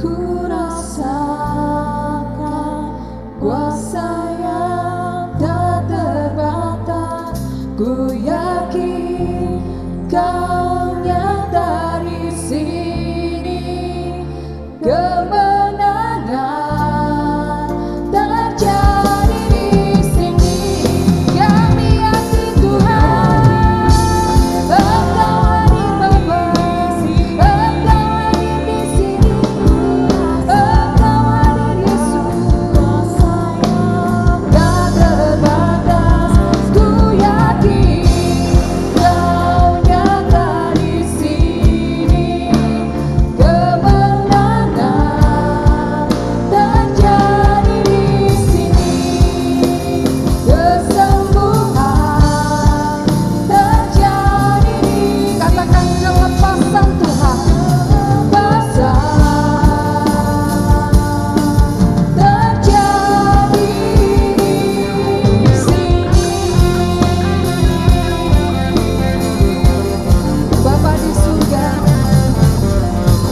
ku rasakan kuasa yang tak terbatas. Ku yakin Kau nyata di sini. Kemenangan terjadi di sini. Kami yakin Tuhan, Engkau hadir Bapa, Engkau hadir di sini, Engkau hadir Yesus, tak terbatas. Ku yakin Kau nyata di sini. Kemenangan terjadi di sini. Kesembuhan terjadi di, katakan kelepasan Tuhan, kelepasan terjadi di sini. Bapa di surga,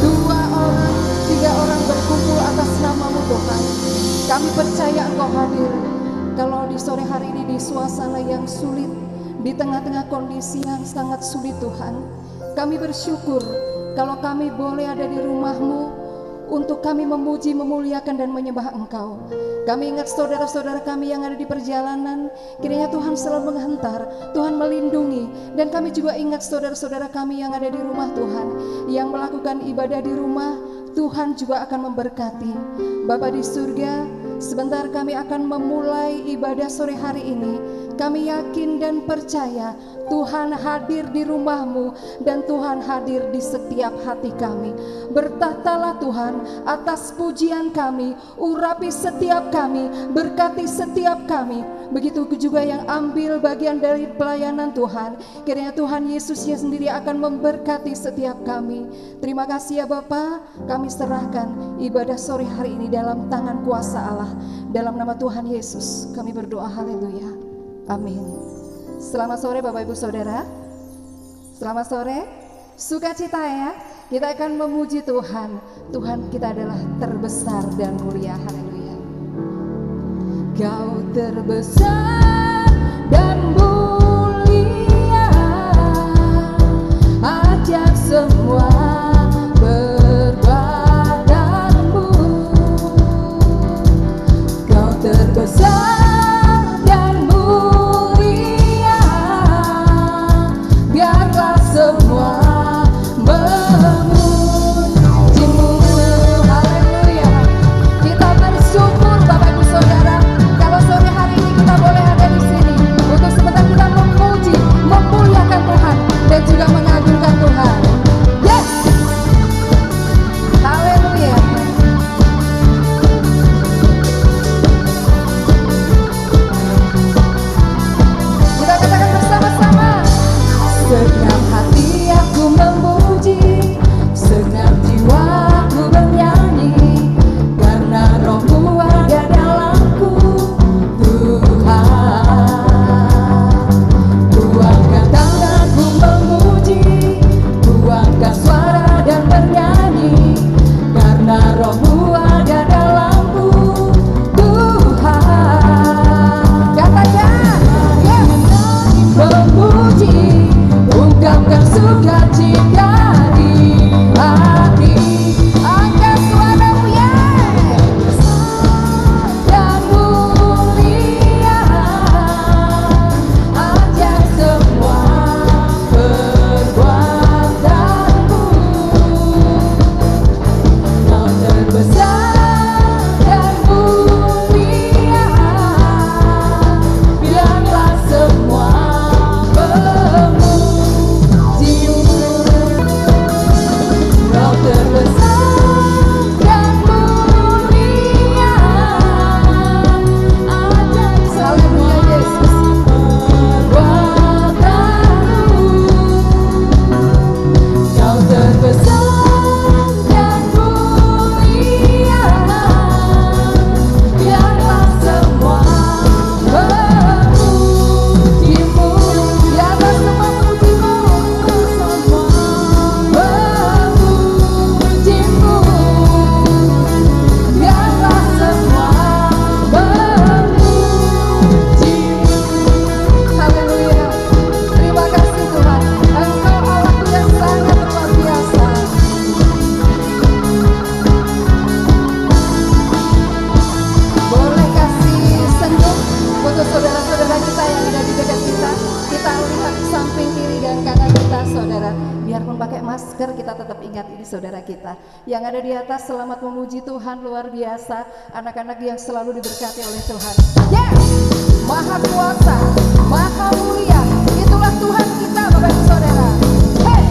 2 orang, 3 orang berkumpul atas nama-Mu Tuhan. Kami percaya Engkau hadir. Kalau di sore hari ini di suasana yang sulit, di tengah-tengah kondisi yang sangat sulit Tuhan, kami bersyukur kalau kami boleh ada di rumah-Mu untuk kami memuji, memuliakan dan menyembah Engkau. Kami ingat saudara-saudara kami yang ada di perjalanan, kiranya Tuhan selalu menghantar, Tuhan melindungi. Dan kami juga ingat saudara-saudara kami yang ada di rumah Tuhan, yang melakukan ibadah di rumah, Tuhan juga akan memberkati. Bapa di surga, sebentar kami akan memulai ibadah sore hari ini. Kami yakin dan percaya Tuhan hadir di rumah-Mu dan Tuhan hadir di setiap hati kami. Bertahtalah Tuhan atas pujian kami, urapi setiap kami, berkati setiap kami. Begitu juga yang ambil bagian dari pelayanan Tuhan, kiranya Tuhan Yesusnya sendiri akan memberkati setiap kami. Terima kasih ya Bapa, kami serahkan ibadah sore hari ini dalam tangan kuasa Allah. Dalam nama Tuhan Yesus kami berdoa, haleluya, amin. Selamat sore Bapak Ibu Saudara. Selamat sore, sukacita ya. Kita akan memuji Tuhan. Tuhan kita adalah terbesar dan mulia, haleluya. Kau terbesar dan mulia, ajak semua berbadanmu. Kau terbesar dan mulia, biarlah semua memujimu, haleluya. Kita bersyukur Bapak Ibu Saudara, kalau sore hari ini kita boleh ada di sini untuk sebentar kita memuji, memuliakan Tuhan dan juga mengagungkan Tuhan. Yes, haleluya. Kita katakan bersama-sama, segenap hati aku memuji, segenap jiwaku bernyanyi, karena Roh-Mu ada dalamku, Tuhan. Ku angkat tanganku memuji, ku angkat suara dan bernyanyi, karena Roh-Mu ada dalamku, Tuhan. Katakan, yes, memuji, ungkapkan sukacita di hati. Angkat suaramu ya, dan mulia, ajak semua perbuatanmu. Kau terbesar dan mulia, biarlah semua memujimu. Kau terbesar dan mulia, ajak semua perbuatanmu. Kau terbesar dan mulia, mengingat ini saudara kita. Yang ada di atas selamat memuji Tuhan, luar biasa. Anak-anak yang selalu diberkati oleh Tuhan. Yes! Maha kuasa, maha mulia. Itulah Tuhan kita Bapak Ibu Saudara. Hey!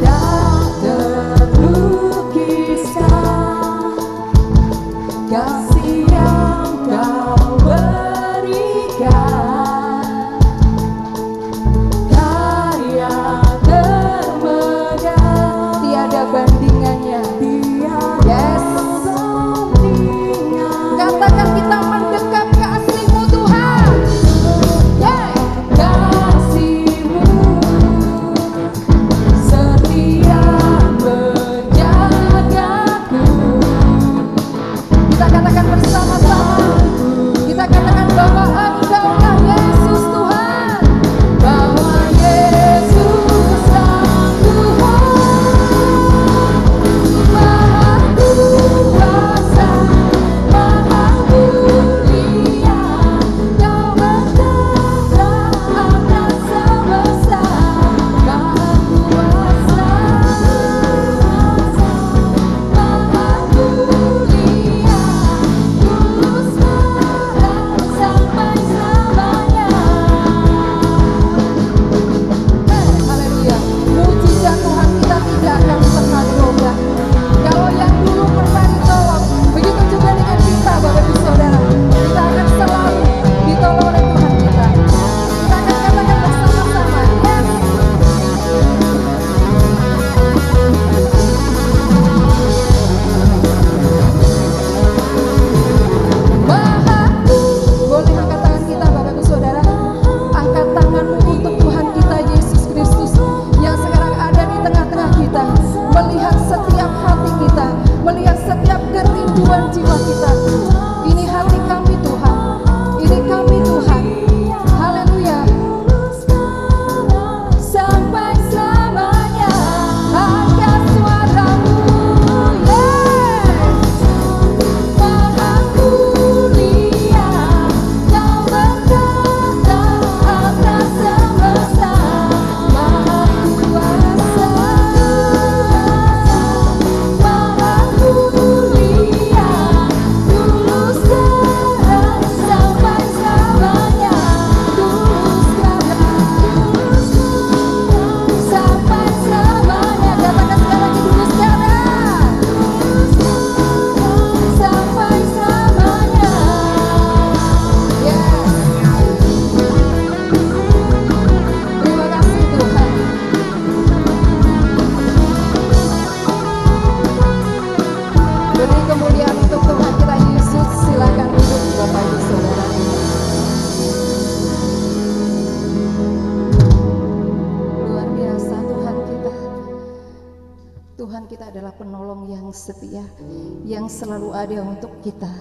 Dan terlukiskan kasih yang Kau berikan, karya termegah tiada bandingannya. Yes. Katakan kita mendekat ke aslimu Tuhan. Yeah. Kasih-Mu setia menjagaku. Kita katakan bersama-sama. Kita katakan bahwa Engkaulah Yesus Tuhan, bahwa Yesuslah Tuhan, Maha kuasa, Maha mulia. Kau bertata atas semesta, Maha kuasa, Maha mulia. Tulus marah sampai selamanya. Haleluya. Mujizat Tuhan kita tidak akan pernah berubah. Kalau yang dulu pernah ditolong, begitu juga dengan kita Bapak Ibu Saudara. Kita akan selalu ditolong oleh Tuhan kita. Kita akan katakan bersama-sama. Yes. Maha, boleh angkat tangan kita Bapak Ibu Saudara. Angkat tanganmu untuk Tuhan kita Yesus Kristus yang sekarang ada di tengah-tengah kita, melihat setiap hati kita, melihat setiap kerinduan jiwa kita. Ini hati kami Tuhan, ini kami Tuhan. Haleluya. Sampai selamanya angkat suaramu. Yes. Maha mulia, Kau bertata atas semesta, Maha kuasa, Maha mulia. Tulus darah sampai selamanya, tulus darah sampai selamanya. Katakan sekali lagi, tulus darah sampai selamanya. Yes. Terima kasih Tuhan. Beri kemuliaan untuk Tuhan kita Yesus. Silakan duduk Bapak Ibu Saudara. Luar biasa Tuhan kita. Tuhan kita adalah penolong yang setia, yang selalu ada untuk kita.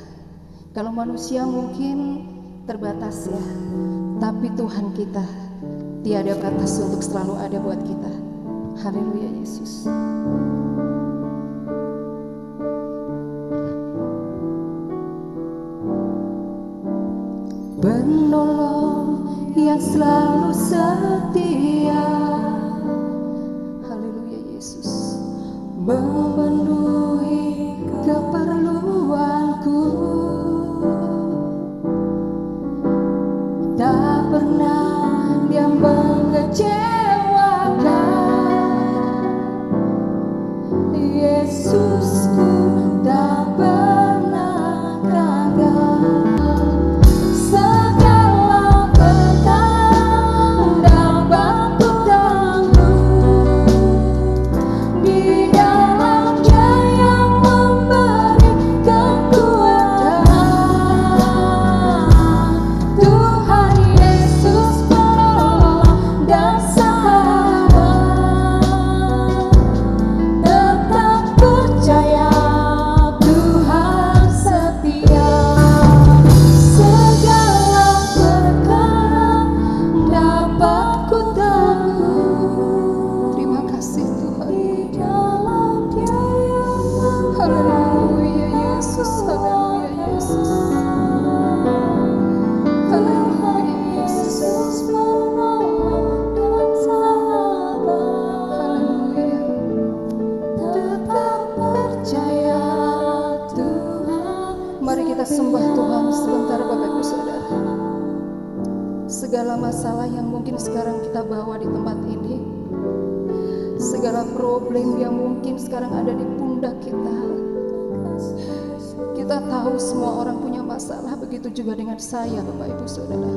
Kalau manusia mungkin terbatas ya, tapi Tuhan kita tiada batas untuk selalu ada buat kita. Haleluya Yesus. Penolong yang selalu setia. Haleluya Yesus. Memenuhi keperluanku, tak pernah Dia mengecewakan. Yesusku tak pernah gagal. Segala petanda batu tangguh di dalam segala problem yang mungkin sekarang ada di pundak kita. Kita tahu semua orang punya masalah, begitu juga dengan saya, Bapak Ibu Saudara.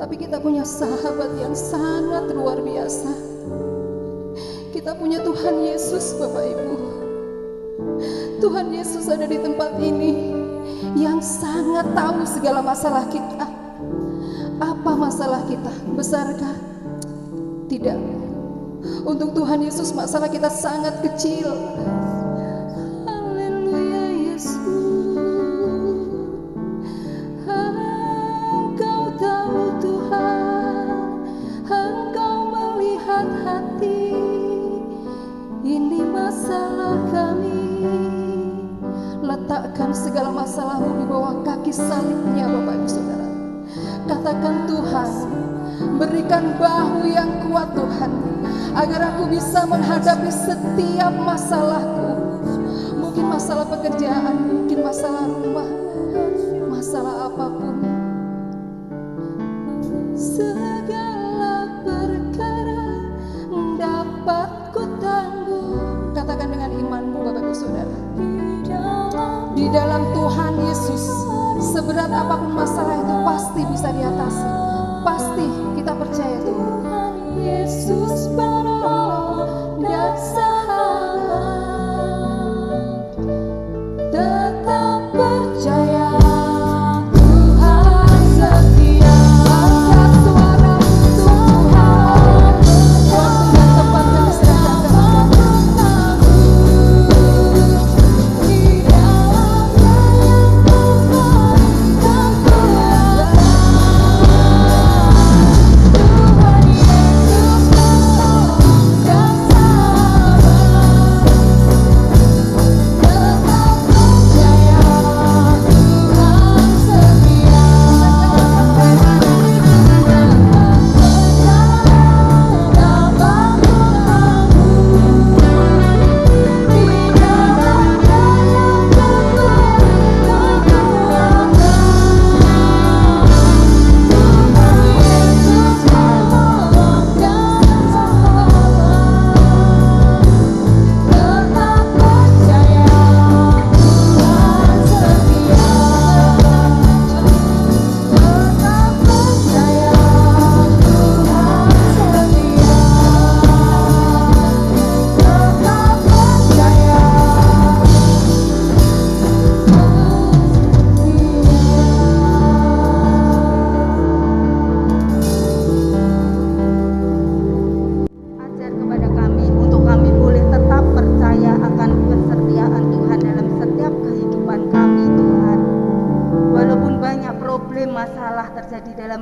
Tapi kita punya sahabat yang sangat luar biasa. Kita punya Tuhan Yesus, Bapak Ibu. Tuhan Yesus ada di tempat ini yang sangat tahu segala masalah kita. Apa masalah kita? Besarkah? Tidak. Untuk Tuhan Yesus masalah kita sangat kecil. Haleluya Yesus. Engkau tahu Tuhan, Engkau melihat hati. Ini masalah kami. Letakkan segala masalahmu di bawah kaki salibnya, Bapak Ibu Saudara. Katakan, Tuhan, berikan bahu yang kuat Tuhan, agar aku bisa menghadapi setiap masalahku. Mungkin masalah pekerjaan, mungkin masalah rumah, masalah apapun. Segala perkara dapat ku tangguh. Katakan dengan imanmu, Bapak Ibu Saudara. Di dalam Tuhan Yesus, seberat apapun masalah itu pasti bisa diatasi. Pasti kita percaya Tuhan Yesus penolong dan sahabat. Tetap percaya Tuhan setia. Angkat suaramu Tuhan, waktu dan tempat kami serahkan kepadamu.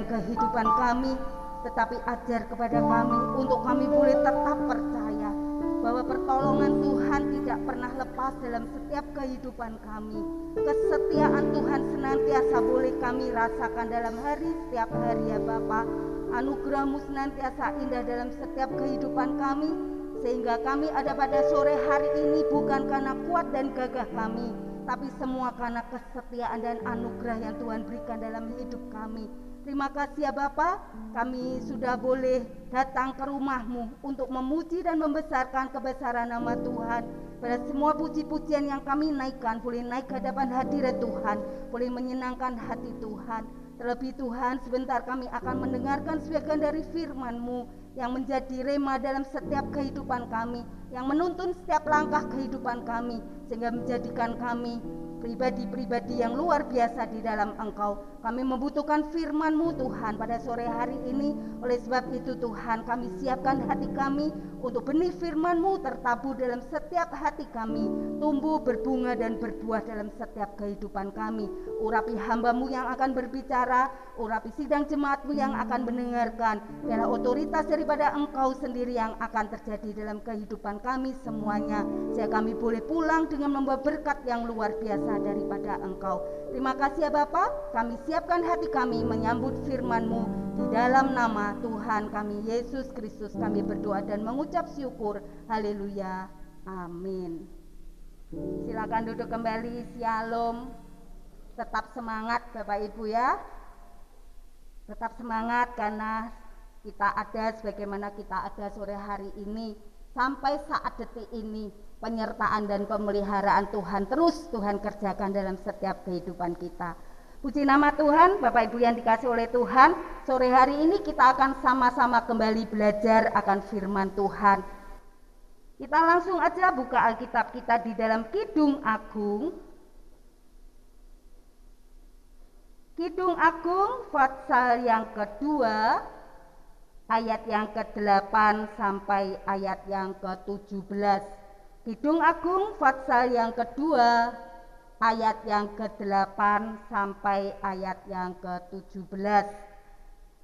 kehidupan kami, tetapi ajar kepada kami untuk kami boleh tetap percaya bahwa pertolongan Tuhan tidak pernah lepas dalam setiap kehidupan kami. Kesetiaan Tuhan senantiasa boleh kami rasakan dalam setiap hari ya Bapa. Anugerah-Mu senantiasa indah dalam setiap kehidupan kami, sehingga kami ada pada sore hari ini bukan karena kuat dan gagah kami, tapi semua karena kesetiaan dan anugerah yang Tuhan berikan dalam hidup kami. Terima kasih ya Bapa, kami sudah boleh datang ke rumah-Mu untuk memuji dan membesarkan kebesaran nama Tuhan. Pada semua puji-pujian yang kami naikkan boleh naik ke hadapan hadirat Tuhan, boleh menyenangkan hati Tuhan. Terlebih Tuhan, sebentar kami akan mendengarkan sebagian dari firman-Mu yang menjadi rema dalam setiap kehidupan kami, yang menuntun setiap langkah kehidupan kami, sehingga menjadikan kami pribadi-pribadi yang luar biasa di dalam Engkau. Kami membutuhkan firman-Mu Tuhan pada sore hari ini. Oleh sebab itu Tuhan, kami siapkan hati kami untuk benih firman-Mu tertabur dalam setiap hati kami, tumbuh, berbunga dan berbuah dalam setiap kehidupan kami. Urapi hamba-Mu yang akan berbicara, urapi sidang jemaat-Mu yang akan mendengarkan. Biarlah otoritas daripada Engkau sendiri yang akan terjadi dalam kehidupan kami semuanya, sehingga kami boleh pulang dengan membawa berkat yang luar biasa daripada Engkau. Terima kasih ya Bapa, kami siapkan hati kami menyambut firman-Mu. Di dalam nama Tuhan kami Yesus Kristus kami berdoa dan mengucap syukur. Haleluya, amin. Silakan duduk kembali. Shalom. Tetap semangat Bapak Ibu ya. Tetap semangat karena kita ada sebagaimana kita ada sore hari ini. sampai saat detik ini penyertaan dan pemeliharaan Tuhan terus Tuhan kerjakan dalam setiap kehidupan kita. Puji nama Tuhan, Bapak Ibu yang dikasih oleh Tuhan, sore hari ini kita akan sama-sama kembali belajar akan firman Tuhan. Kita langsung aja buka Alkitab kita di dalam Kidung Agung. Kidung Agung pasal yang kedua, ayat yang ke-8 sampai ayat yang ke-17. Kidung Agung pasal yang kedua, ayat yang ke-8 sampai ayat yang ke-17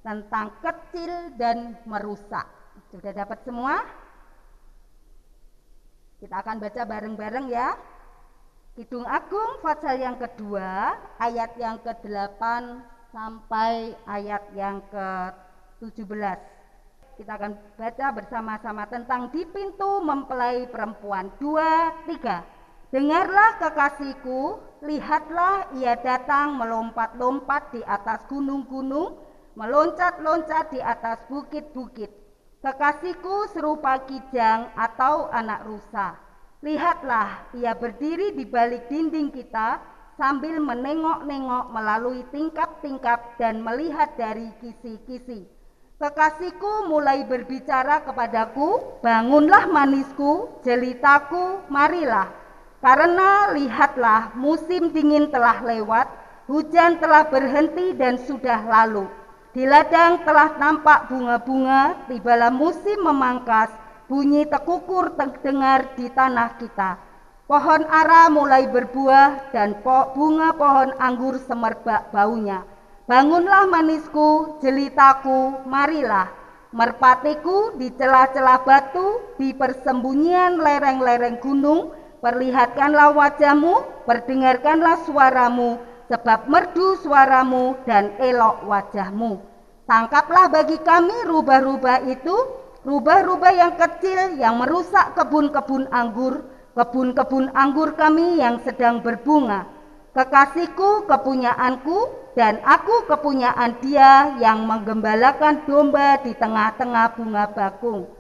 tentang kecil dan merusak. Sudah dapat semua? Kita akan baca bareng-bareng ya. Kidung Agung pasal yang kedua, ayat yang ke-8 sampai ayat yang ke-17. Kita akan baca bersama-sama tentang di pintu mempelai perempuan. 2, 3. Dengarlah kekasihku, lihatlah ia datang melompat-lompat di atas gunung-gunung, meloncat-loncat di atas bukit-bukit. Kekasihku serupa kijang atau anak rusa. Lihatlah, ia berdiri di balik dinding kita sambil menengok-nengok melalui tingkap-tingkap dan melihat dari kisi-kisi. Kekasihku mulai berbicara kepadaku, bangunlah manisku, jelitaku, marilah. Karena lihatlah, musim dingin telah lewat, hujan telah berhenti dan sudah lalu. Di ladang telah nampak bunga-bunga, tibalah musim memangkas, bunyi tekukur terdengar di tanah kita. Pohon ara mulai berbuah dan bunga pohon anggur semerbak baunya. Bangunlah manisku, jelitaku, marilah. Merpatiku di celah-celah batu, di persembunyian lereng-lereng gunung, perlihatkanlah wajahmu, perdengarkanlah suaramu, sebab merdu suaramu dan elok wajahmu. Tangkaplah bagi kami rubah-rubah itu, rubah-rubah yang kecil yang merusak kebun-kebun anggur kami yang sedang berbunga. Kekasihku kepunyaanku dan aku kepunyaan dia yang menggembalakan domba di tengah-tengah bunga bakung.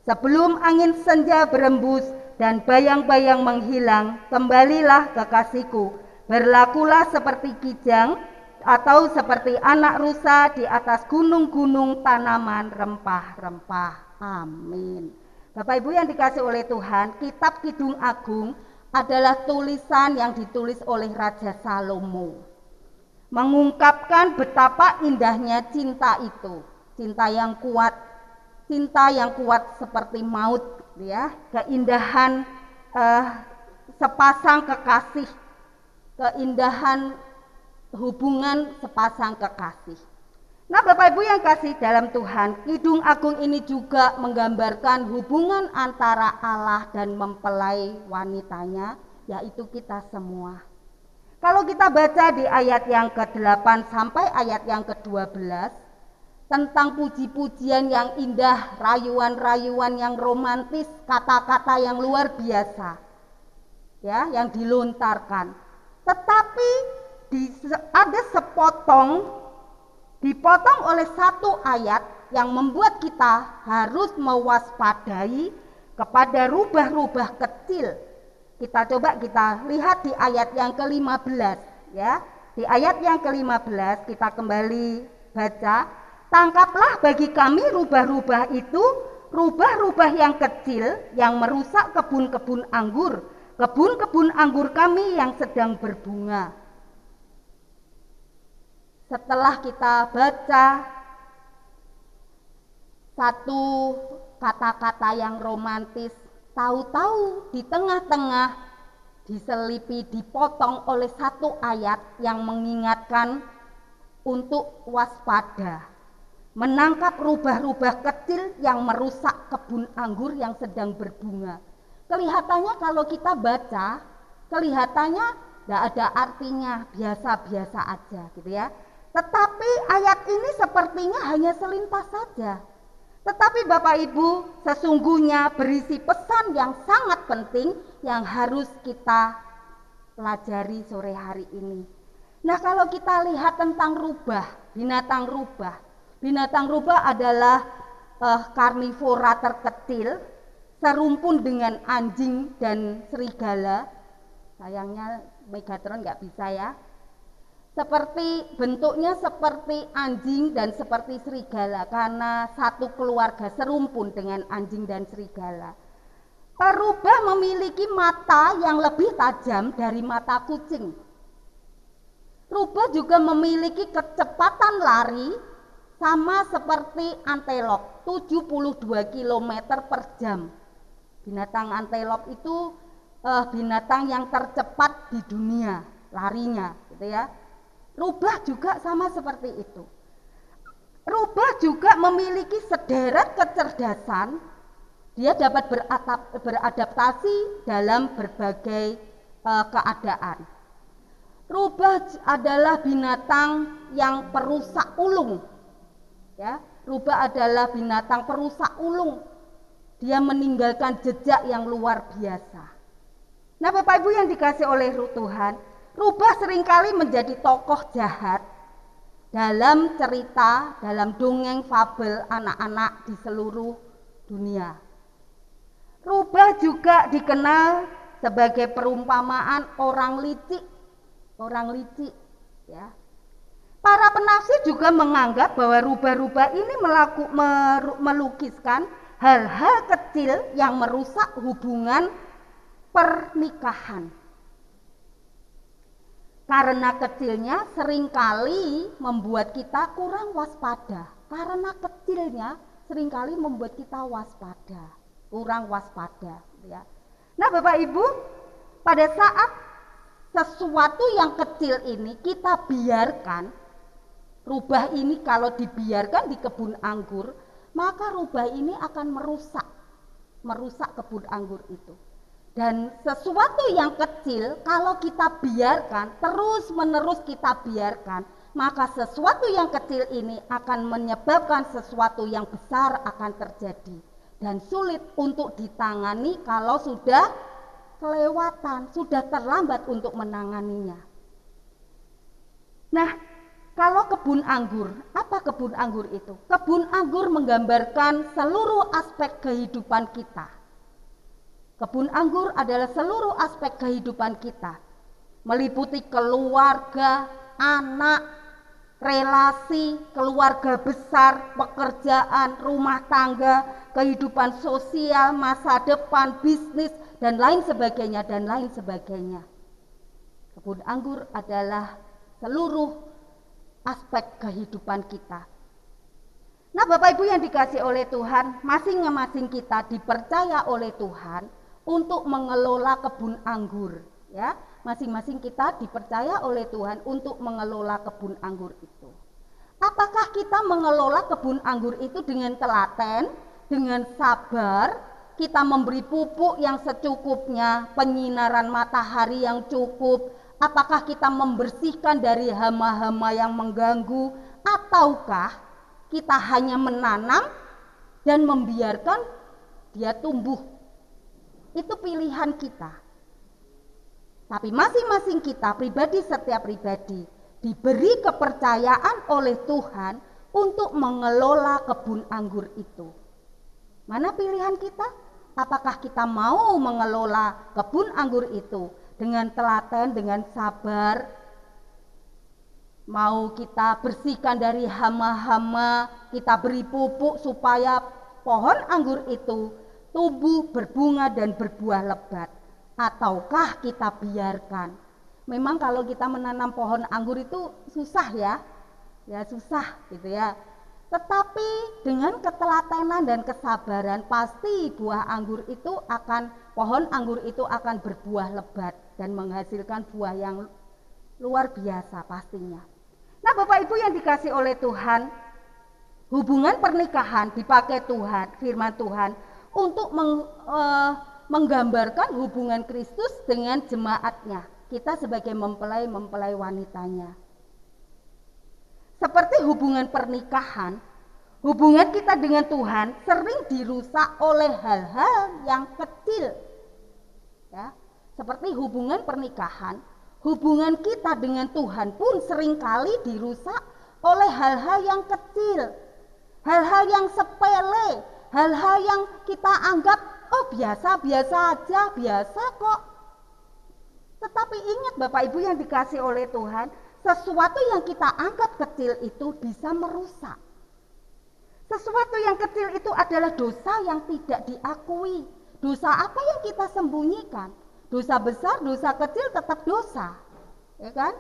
Sebelum angin senja berembus dan bayang-bayang menghilang, kembalilah kekasihku. Berlakulah seperti kijang atau seperti anak rusa di atas gunung-gunung tanaman rempah-rempah. Amin. Bapak Ibu yang dikasih oleh Tuhan, kitab Kidung Agung adalah tulisan yang ditulis oleh Raja Salomo. Mengungkapkan betapa indahnya cinta itu. Cinta yang kuat seperti maut, ya, keindahan sepasang kekasih, keindahan hubungan sepasang kekasih. Nah, Bapak Ibu yang kasih dalam Tuhan, Kidung Agung ini juga menggambarkan hubungan antara Allah dan mempelai wanitanya, yaitu kita semua. Kalau kita baca di ayat yang ke-8 sampai ayat yang ke-12 tentang puji-pujian yang indah, rayuan-rayuan yang romantis, kata-kata yang luar biasa, ya, yang dilontarkan. Tetapi ada dipotong oleh satu ayat yang membuat kita harus mewaspadai kepada rubah-rubah kecil. Kita lihat di ayat yang ke-15, ya. Di ayat yang ke-15 kita kembali baca. Tangkaplah bagi kami rubah-rubah itu, rubah-rubah yang kecil yang merusak kebun-kebun anggur kami yang sedang berbunga. Setelah kita baca satu kata-kata yang romantis, tahu-tahu di tengah-tengah dipotong oleh satu ayat yang mengingatkan untuk waspada. Menangkap rubah-rubah kecil yang merusak kebun anggur yang sedang berbunga. Kelihatannya kalau kita baca, kelihatannya tidak ada artinya, biasa-biasa aja gitu ya. Tetapi ayat ini sepertinya hanya selintas saja. Tetapi Bapak Ibu, sesungguhnya berisi pesan yang sangat penting yang harus kita pelajari sore hari ini. Nah, kalau kita lihat tentang binatang rubah adalah karnivora terkecil serumpun dengan anjing dan serigala. Sayangnya Megatron nggak bisa ya. Bentuknya seperti anjing dan seperti serigala, karena satu keluarga serumpun dengan anjing dan serigala. Rubah memiliki mata yang lebih tajam dari mata kucing. Rubah juga memiliki kecepatan lari sama seperti antelop, 72 km per jam. Binatang antelop itu binatang yang tercepat di dunia larinya, gitu ya. Rubah juga sama seperti itu. Rubah juga memiliki sederet kecerdasan. Dia dapat beradaptasi dalam berbagai keadaan. Rubah adalah binatang yang perusak ulung. Ya, rubah adalah binatang perusak ulung. Dia meninggalkan jejak yang luar biasa. Nah, Bapak Ibu yang dikasih oleh Tuhan, rubah seringkali menjadi tokoh jahat dalam cerita, dalam dongeng fabel anak-anak di seluruh dunia. Rubah juga dikenal sebagai perumpamaan orang licik, ya. Para penafsir juga menganggap bahwa rubah-rubah ini melukiskan hal-hal kecil yang merusak hubungan pernikahan. Karena kecilnya seringkali membuat kita kurang waspada. Karena kecilnya seringkali membuat kita kurang waspada. Ya. Nah, Bapak Ibu, pada saat sesuatu yang kecil ini kita biarkan, rubah ini kalau dibiarkan di kebun anggur, maka rubah ini akan merusak kebun anggur itu. Dan sesuatu yang kecil kalau kita biarkan, terus menerus kita biarkan, maka sesuatu yang kecil ini akan menyebabkan sesuatu yang besar akan terjadi dan sulit untuk ditangani kalau sudah kelewatan, sudah terlambat untuk menanganinya. Nah, kalau kebun anggur, apa kebun anggur itu? Kebun anggur menggambarkan seluruh aspek kehidupan kita. Kebun anggur adalah seluruh aspek kehidupan kita, meliputi keluarga, anak, relasi, keluarga besar, pekerjaan, rumah tangga, kehidupan sosial, masa depan, bisnis, dan lain sebagainya. Kebun anggur adalah seluruh aspek kehidupan kita. Nah, Bapak Ibu yang dikasih oleh Tuhan, masing-masing kita dipercaya oleh Tuhan untuk mengelola kebun anggur, ya. Masing-masing kita dipercaya oleh Tuhan untuk mengelola kebun anggur itu. Apakah kita mengelola kebun anggur itu dengan telaten, dengan sabar, kita memberi pupuk yang secukupnya, penyinaran matahari yang cukup, apakah kita membersihkan dari hama-hama yang mengganggu, ataukah kita hanya menanam dan membiarkan dia tumbuh? Itu pilihan kita. Tapi masing-masing kita, setiap pribadi diberi kepercayaan oleh Tuhan untuk mengelola kebun anggur itu. Mana pilihan kita? Apakah kita mau mengelola kebun anggur itu dengan telaten, dengan sabar? Mau kita bersihkan dari hama-hama, kita beri pupuk supaya pohon anggur itu tumbuh, berbunga dan berbuah lebat, ataukah kita biarkan? Memang kalau kita menanam pohon anggur itu susah ya susah gitu ya. Tetapi dengan ketelatenan dan kesabaran pasti pohon anggur itu akan berbuah lebat dan menghasilkan buah yang luar biasa pastinya. Nah, Bapak Ibu yang dikasih oleh Tuhan, hubungan pernikahan dipakai Tuhan, firman Tuhan untuk menggambarkan hubungan Kristus dengan jemaatnya, kita sebagai mempelai wanitanya. Seperti hubungan pernikahan, hubungan kita dengan Tuhan sering dirusak oleh hal-hal yang kecil. Ya, seperti hubungan pernikahan, hubungan kita dengan Tuhan pun seringkali dirusak oleh hal-hal yang kecil, hal-hal yang sepele, hal-hal yang kita anggap oh biasa-biasa aja, biasa kok. Tetapi ingat Bapak Ibu yang dikasih oleh Tuhan, sesuatu yang kita anggap kecil itu bisa merusak. Sesuatu yang kecil itu adalah dosa yang tidak diakui. Dosa apa yang kita sembunyikan? Dosa besar, dosa kecil tetap dosa. Ya kan?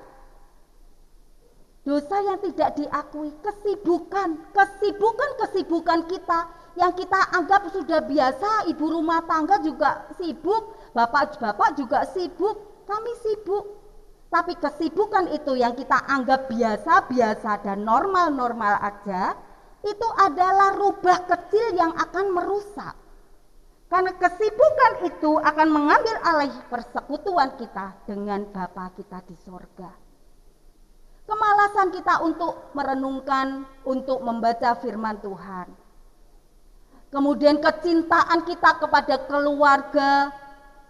Dosa yang tidak diakui, kesibukan kita yang kita anggap sudah biasa, ibu rumah tangga juga sibuk, bapak juga sibuk, kami sibuk. Tapi kesibukan itu yang kita anggap biasa-biasa dan normal-normal aja, itu adalah rubah kecil yang akan merusak. Karena kesibukan itu akan mengambil alih persekutuan kita dengan Bapa kita di sorga. Kemalasan kita untuk merenungkan, untuk membaca firman Tuhan. Kemudian kecintaan kita kepada keluarga,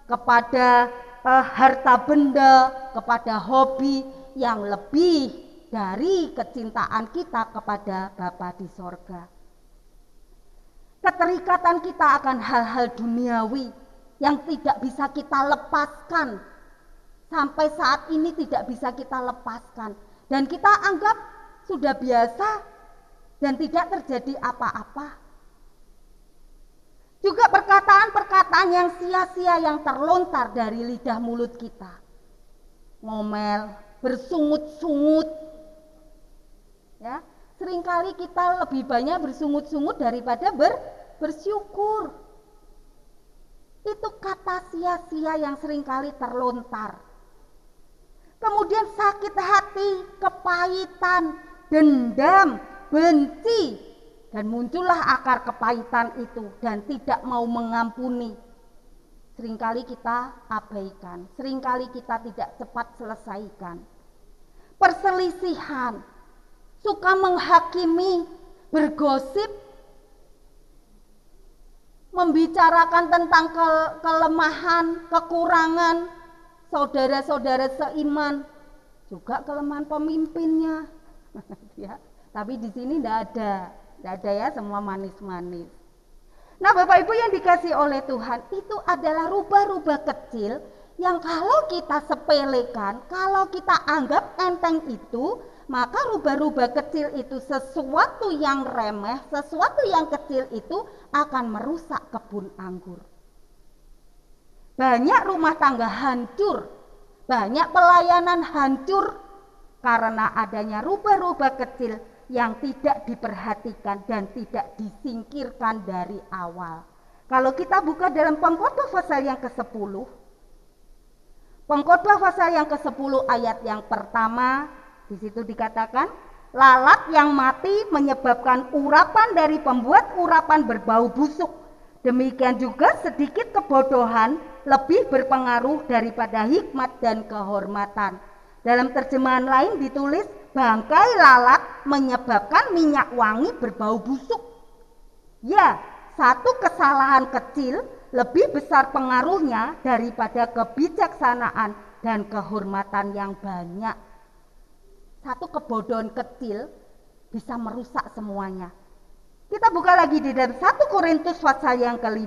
kepada harta benda, kepada hobi yang lebih dari kecintaan kita kepada Bapa di sorga. Keterikatan kita akan hal-hal duniawi yang tidak bisa kita lepaskan. Sampai saat ini tidak bisa kita lepaskan. Dan kita anggap sudah biasa dan tidak terjadi apa-apa. Juga perkataan-perkataan yang sia-sia yang terlontar dari lidah mulut kita. Ngomel, bersungut-sungut. Ya, seringkali kita lebih banyak bersungut-sungut daripada bersyukur. Itu kata sia-sia yang seringkali terlontar. Kemudian sakit hati, kepahitan, dendam, benci, dan muncullah akar kepahitan itu dan tidak mau mengampuni. Seringkali kita abaikan, seringkali kita tidak cepat selesaikan. Perselisihan, suka menghakimi, bergosip, membicarakan tentang kelemahan, kekurangan saudara-saudara seiman, juga kelemahan pemimpinnya. Ya, tapi di sini tidak ada ya, semua manis-manis. Nah, Bapak Ibu yang dikasih oleh Tuhan, itu adalah rubah-rubah kecil yang kalau kita sepelekan, kalau kita anggap enteng itu, maka rubah-rubah kecil itu sesuatu yang remeh, sesuatu yang kecil itu akan merusak kebun anggur. Banyak rumah tangga hancur, banyak pelayanan hancur karena adanya rubah-rubah kecil yang tidak diperhatikan dan tidak disingkirkan dari awal. Kalau kita buka dalam Pengkhotbah pasal yang ke-10, Pengkhotbah pasal yang ke-10 ayat yang pertama, di situ dikatakan, lalat yang mati menyebabkan urapan dari pembuat urapan berbau busuk. Demikian juga sedikit kebodohan lebih berpengaruh daripada hikmat dan kehormatan. Dalam terjemahan lain ditulis, bangkai lalat menyebabkan minyak wangi berbau busuk. Ya, satu kesalahan kecil lebih besar pengaruhnya daripada kebijaksanaan dan kehormatan yang banyak. Satu kebodohan kecil bisa merusak semuanya. Kita buka lagi di dalam 1 Korintus pasal yang ke-5,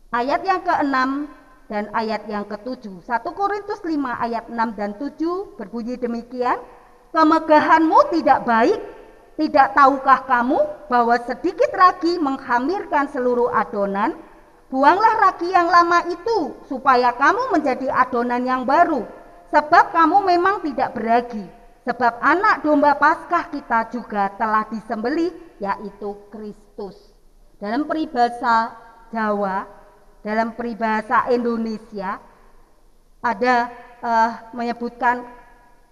ayat yang ke-6 dan ayat yang ke-7. 1 Korintus 5 ayat 6 dan 7 berbunyi demikian, kemegahanmu tidak baik, tidak tahukah kamu bahwa sedikit ragi menghamirkan seluruh adonan? Buanglah ragi yang lama itu supaya kamu menjadi adonan yang baru, sebab kamu memang tidak beragi. Sebab anak domba Paskah kita juga telah disembelih, yaitu Kristus. Dalam peribahasa Jawa, dalam peribahasa Indonesia ada menyebutkan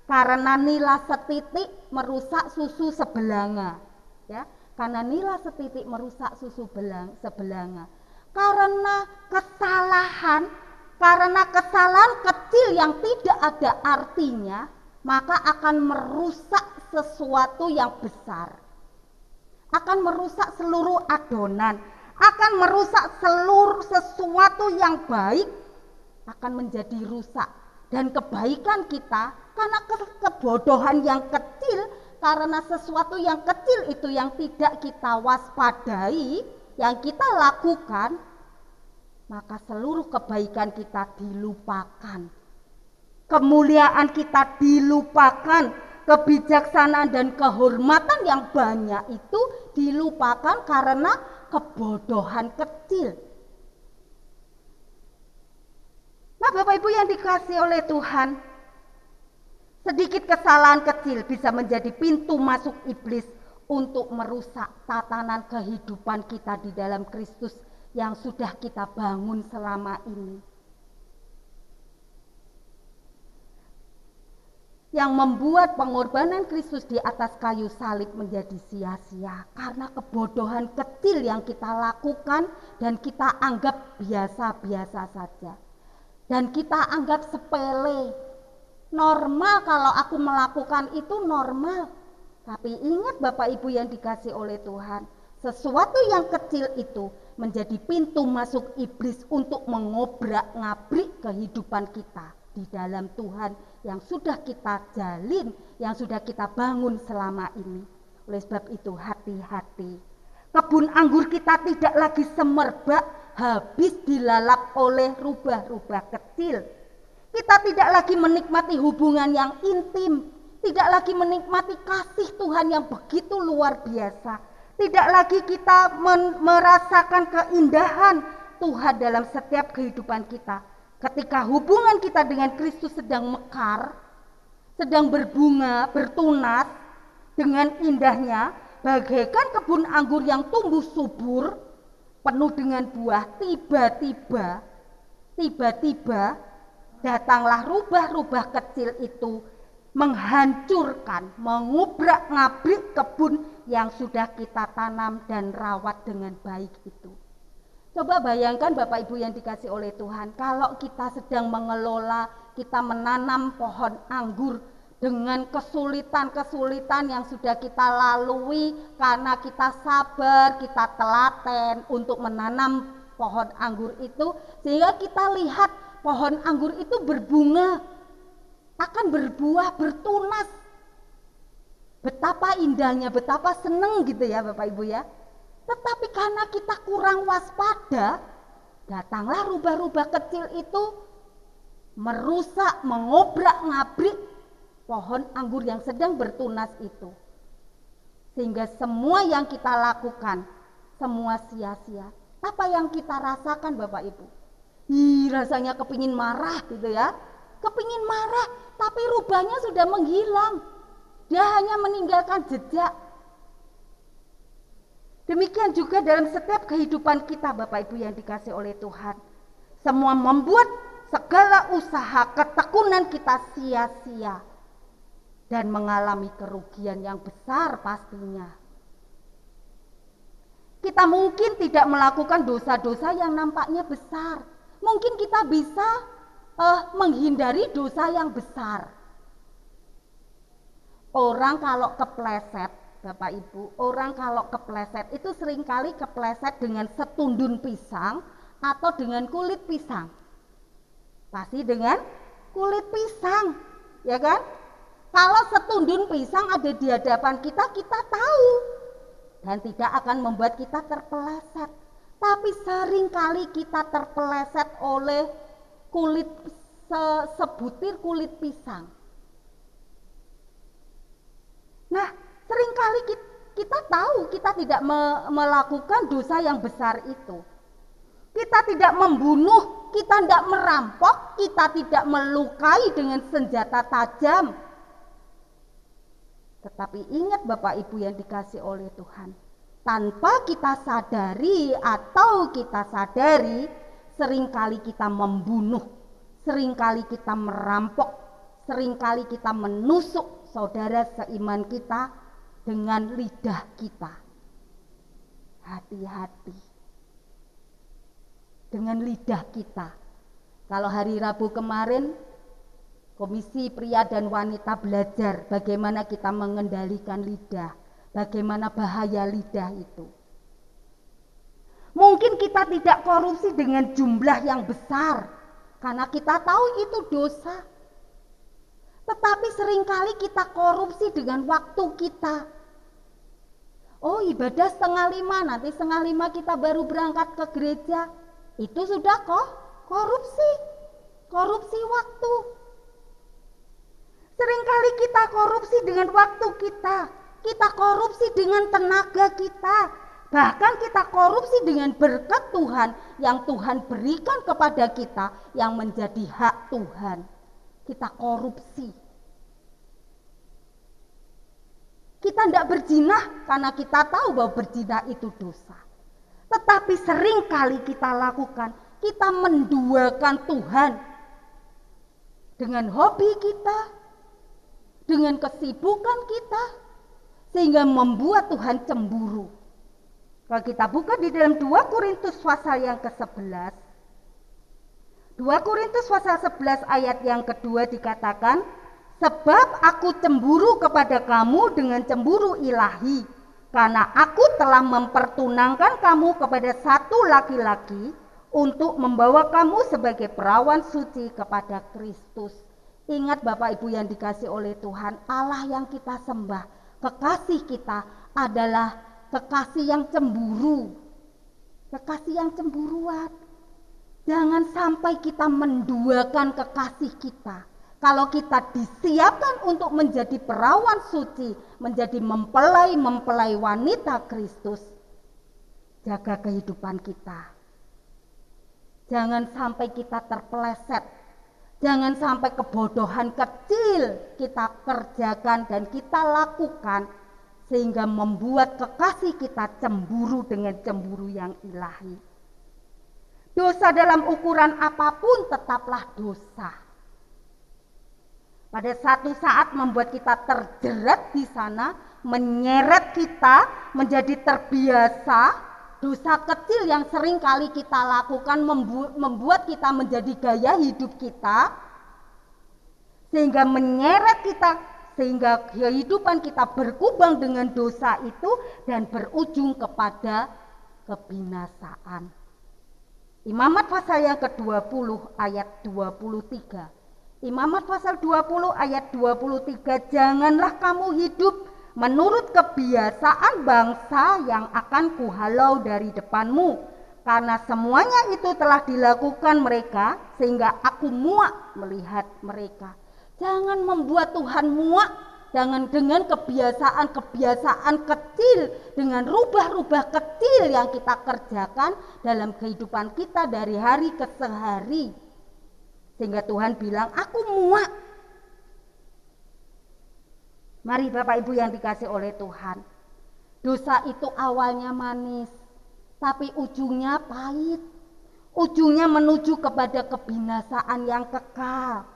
karena nila setitik merusak susu sebelanga. Ya, karena nila setitik merusak susu sebelanga. Karena kesalahan kecil yang tidak ada artinya, maka akan merusak sesuatu yang besar, akan merusak seluruh adonan, akan merusak seluruh sesuatu yang baik, akan menjadi rusak. Dan kebaikan kita karena kebodohan yang kecil, karena sesuatu yang kecil itu yang tidak kita waspadai, yang kita lakukan, maka seluruh kebaikan kita dilupakan. Kemuliaan kita dilupakan, kebijaksanaan dan kehormatan yang banyak itu dilupakan karena kebodohan kecil. Nah, Bapak Ibu yang dikasihi oleh Tuhan, sedikit kesalahan kecil bisa menjadi pintu masuk iblis untuk merusak tatanan kehidupan kita di dalam Kristus yang sudah kita bangun selama ini. Yang membuat pengorbanan Kristus di atas kayu salib menjadi sia-sia karena kebodohan kecil yang kita lakukan dan kita anggap biasa-biasa saja. Dan kita anggap sepele. Normal kalau aku melakukan itu normal. Tapi ingat Bapak Ibu yang dikasihi oleh Tuhan, sesuatu yang kecil itu menjadi pintu masuk iblis untuk mengobrak-ngabrik kehidupan kita di dalam Tuhan yang sudah kita jalin, yang sudah kita bangun selama ini. Oleh sebab itu hati-hati. Kebun anggur kita tidak lagi semerbak, habis dilalap oleh rubah-rubah kecil. Kita tidak lagi menikmati hubungan yang intim, tidak lagi menikmati kasih Tuhan yang begitu luar biasa. Tidak lagi kita merasakan keindahan Tuhan dalam setiap kehidupan kita. Ketika hubungan kita dengan Kristus sedang mekar, sedang berbunga, bertunas dengan indahnya, bagaikan kebun anggur yang tumbuh subur, penuh dengan buah, tiba-tiba datanglah rubah-rubah kecil itu menghancurkan, mengubrak-ngabrik kebun yang sudah kita tanam dan rawat dengan baik itu. Coba bayangkan Bapak Ibu yang dikasihi oleh Tuhan, kalau kita sedang mengelola, kita menanam pohon anggur dengan kesulitan-kesulitan yang sudah kita lalui karena kita sabar, kita telaten untuk menanam pohon anggur itu, sehingga kita lihat pohon anggur itu berbunga, akan berbuah, bertunas. Betapa indahnya, betapa senang gitu ya Bapak Ibu ya. Tetapi karena kita kurang waspada, datanglah rubah-rubah kecil itu merusak, mengobrak-ngabrik pohon anggur yang sedang bertunas itu. Sehingga semua yang kita lakukan, semua sia-sia. Apa yang kita rasakan Bapak Ibu? Rasanya kepingin marah gitu ya. Kepingin marah, tapi rubahnya sudah menghilang. Dia hanya meninggalkan jejak. Demikian juga dalam setiap kehidupan kita Bapak Ibu yang dikasihi oleh Tuhan. Semua membuat segala usaha ketekunan kita sia-sia dan mengalami kerugian yang besar pastinya. Kita mungkin tidak melakukan dosa-dosa yang nampaknya besar. Mungkin kita bisa menghindari dosa yang besar. Orang kalau kepleset, Bapak Ibu, orang kalau kepleset itu seringkali kepleset dengan setundun pisang atau dengan kulit pisang. Pasti dengan kulit pisang, ya kan? Kalau setundun pisang ada di hadapan kita, kita tahu dan tidak akan membuat kita terpeleset. Tapi seringkali kita terpeleset oleh kulit sebutir kulit pisang. Nah, seringkali kita tahu kita tidak melakukan dosa yang besar itu. Kita tidak membunuh, kita tidak merampok, kita tidak melukai dengan senjata tajam. Tetapi ingat Bapak Ibu yang dikasihi oleh Tuhan, tanpa kita sadari atau kita sadari, seringkali kita membunuh, seringkali kita merampok, seringkali kita menusuk saudara seiman kita dengan lidah kita. Hati-hati dengan lidah kita. Kalau hari Rabu kemarin Komisi Pria dan Wanita belajar bagaimana kita mengendalikan lidah, bagaimana bahaya lidah itu. Mungkin kita tidak korupsi dengan jumlah yang besar karena kita tahu itu dosa. Tetapi seringkali kita korupsi dengan waktu kita. Oh, ibadah 4:30, nanti 4:30 kita baru berangkat ke gereja. Itu sudah korupsi. Korupsi waktu. Seringkali kita korupsi dengan waktu kita. Kita korupsi dengan tenaga kita. Bahkan kita korupsi dengan berkat Tuhan yang Tuhan berikan kepada kita yang menjadi hak Tuhan. Kita korupsi. Kita tidak berzina karena kita tahu bahwa berzina itu dosa. Tetapi seringkali kita lakukan, kita menduakan Tuhan dengan hobi kita, dengan kesibukan kita, sehingga membuat Tuhan cemburu. Kalau kita buka di dalam 2 Korintus pasal yang ke-11, 2 Korintus pasal 11 ayat yang kedua dikatakan, sebab aku cemburu kepada kamu dengan cemburu ilahi, karena aku telah mempertunangkan kamu kepada satu laki-laki untuk membawa kamu sebagai perawan suci kepada Kristus. Ingat Bapak Ibu yang dikasih oleh Tuhan, Allah yang kita sembah, kekasih kita adalah kekasih yang cemburu, kekasih yang cemburuan. Jangan sampai kita menduakan kekasih kita. Kalau kita disiapkan untuk menjadi perawan suci, menjadi mempelai wanita Kristus, jaga kehidupan kita. Jangan sampai kita terpeleset. Jangan sampai kebodohan kecil kita kerjakan dan kita lakukan sehingga membuat kekasih kita cemburu dengan cemburu yang ilahi. Dosa dalam ukuran apapun tetaplah dosa. Pada satu saat membuat kita terjerat di sana, menyeret kita menjadi terbiasa. Dosa kecil yang sering kali kita lakukan membuat kita menjadi gaya hidup kita, sehingga menyeret kita, sehingga kehidupan kita berkubang dengan dosa itu dan berujung kepada kebinasaan. Imamat pasal yang ke-20 ayat 23. Imamat pasal 20 ayat 23, janganlah kamu hidup menurut kebiasaan bangsa yang akan kuhalau dari depanmu, karena semuanya itu telah dilakukan mereka sehingga aku muak melihat mereka. Jangan membuat Tuhan muak dengan kebiasaan kecil, dengan rubah-rubah kecil yang kita kerjakan dalam kehidupan kita dari hari ke hari. Sehingga Tuhan bilang, aku muak. Mari Bapak Ibu yang dikasih oleh Tuhan. Dosa itu awalnya manis, tapi ujungnya pahit. Ujungnya menuju kepada kebinasaan yang kekal.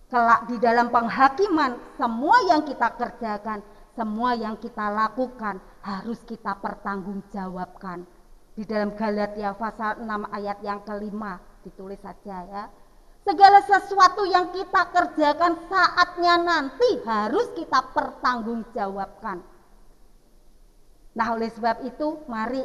Kelak di dalam penghakiman, semua yang kita kerjakan, semua yang kita lakukan harus kita pertanggungjawabkan. Di dalam Galatia pasal 6 ayat yang kelima, ditulis saja ya. Segala sesuatu yang kita kerjakan saatnya nanti harus kita pertanggungjawabkan. Nah, oleh sebab itu mari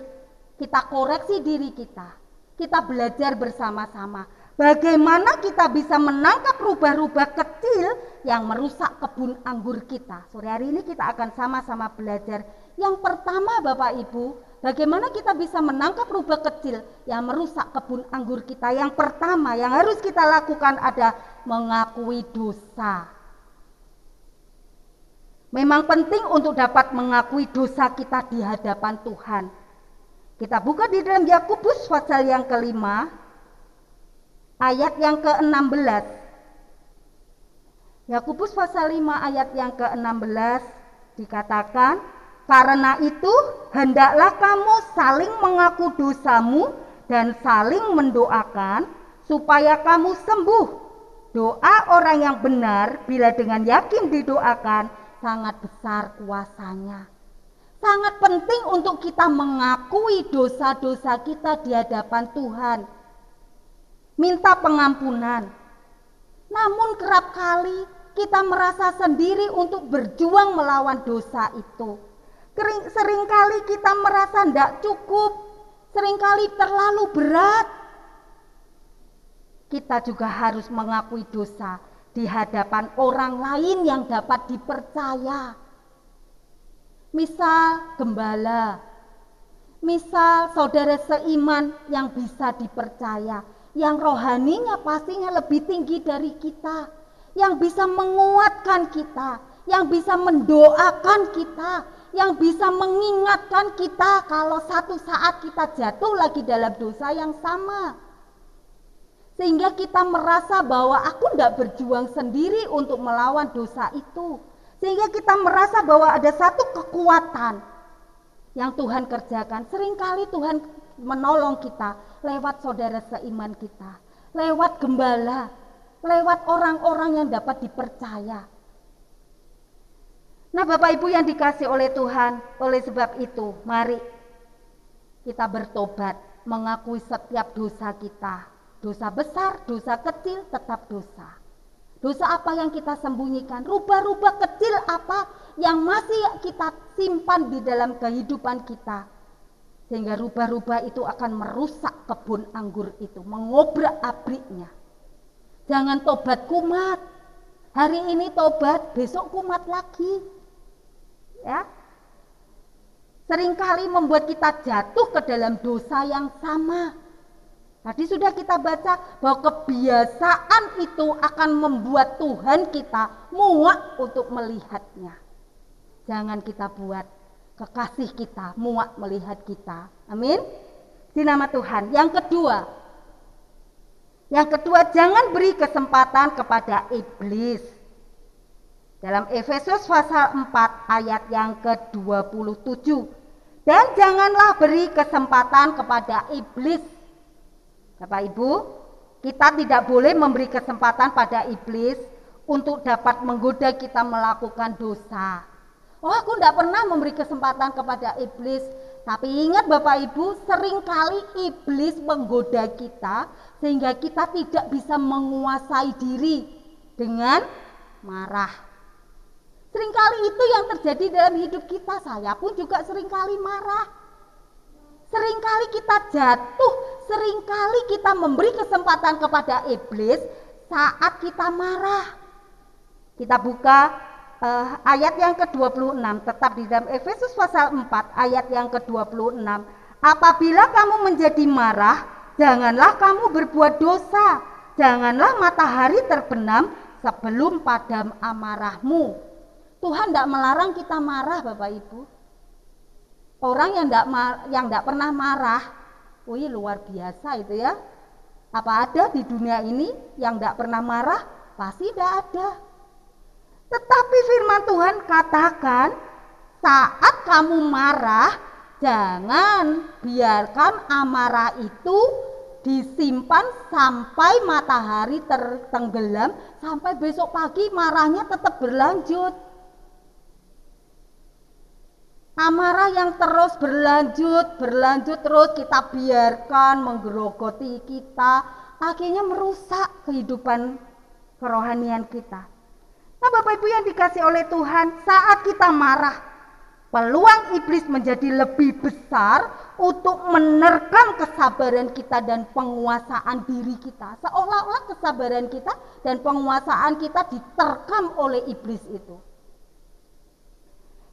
kita koreksi diri kita. Kita belajar bersama-sama bagaimana kita bisa menangkap rubah-rubah kecil yang merusak kebun anggur kita. Sore hari ini kita akan sama-sama belajar. Yang pertama Bapak Ibu, bagaimana kita bisa menangkap rubah kecil yang merusak kebun anggur kita. Yang pertama yang harus kita lakukan adalah mengakui dosa. Memang penting untuk dapat mengakui dosa kita di hadapan Tuhan. Kita buka di dalam Yakobus pasal yang kelima, ayat yang ke-16. Yakobus pasal 5 ayat yang ke-16 dikatakan, karena itu hendaklah kamu saling mengaku dosamu dan saling mendoakan supaya kamu sembuh. Doa orang yang benar bila dengan yakin didoakan sangat besar kuasanya. Sangat penting untuk kita mengakui dosa-dosa kita di hadapan Tuhan. Minta pengampunan. Namun kerap kali kita merasa sendiri untuk berjuang melawan dosa itu. Seringkali kita merasa tidak cukup, seringkali terlalu berat. Kita juga harus mengakui dosa di hadapan orang lain yang dapat dipercaya. Misal gembala, misal saudara seiman yang bisa dipercaya, yang rohaninya pastinya lebih tinggi dari kita, yang bisa menguatkan kita, yang bisa mendoakan kita, yang bisa mengingatkan kita kalau satu saat kita jatuh lagi dalam dosa yang sama. Sehingga kita merasa bahwa aku tidak berjuang sendiri untuk melawan dosa itu. Sehingga kita merasa bahwa ada satu kekuatan yang Tuhan kerjakan. Seringkali Tuhan menolong kita lewat saudara seiman kita, lewat gembala, lewat orang-orang yang dapat dipercaya. Nah, Bapak Ibu yang dikasih oleh Tuhan, oleh sebab itu mari kita bertobat, mengakui setiap dosa kita. Dosa besar, dosa kecil, tetap dosa. Dosa apa yang kita sembunyikan, rubah-rubah kecil apa yang masih kita simpan di dalam kehidupan kita, sehingga rubah-rubah itu akan merusak kebun anggur itu, mengobrak-abriknya. Jangan tobat kumat, hari ini tobat, besok kumat lagi. Ya, seringkali membuat kita jatuh ke dalam dosa yang sama. Tadi sudah kita baca bahwa kebiasaan itu akan membuat Tuhan kita muak untuk melihatnya. Jangan kita buat kekasih kita muak melihat kita. Amin. Di nama Tuhan. Yang kedua, jangan beri kesempatan kepada iblis. Dalam Efesus pasal 4 ayat yang ke-27. Dan janganlah beri kesempatan kepada iblis. Bapak Ibu, kita tidak boleh memberi kesempatan pada iblis untuk dapat menggoda kita melakukan dosa. Oh, aku tidak pernah memberi kesempatan kepada iblis. Tapi ingat Bapak Ibu, seringkali iblis menggoda kita sehingga kita tidak bisa menguasai diri dengan marah. Seringkali itu yang terjadi dalam hidup kita. Saya pun juga seringkali marah. Seringkali kita jatuh, seringkali kita memberi kesempatan kepada iblis saat kita marah. Kita buka ayat yang ke-26, tetap di dalam Efesus pasal 4 ayat yang ke-26. Apabila kamu menjadi marah, janganlah kamu berbuat dosa. Janganlah matahari terbenam sebelum padam amarahmu. Tuhan tidak melarang kita marah, Bapak Ibu. Orang yang tidak pernah marah, wih luar biasa itu ya. Apa ada di dunia ini yang tidak pernah marah? Pasti tidak ada. Tetapi firman Tuhan katakan, saat kamu marah, jangan biarkan amarah itu disimpan sampai matahari tertenggelam, sampai besok pagi marahnya tetap berlanjut. Amarah yang terus berlanjut terus kita biarkan menggerogoti kita, akhirnya merusak kehidupan kerohanian kita. Nah, Bapak Ibu yang dikasih oleh Tuhan, saat kita marah, peluang iblis menjadi lebih besar untuk menerkam kesabaran kita dan penguasaan diri kita. Seolah-olah kesabaran kita dan penguasaan kita diterkam oleh iblis itu.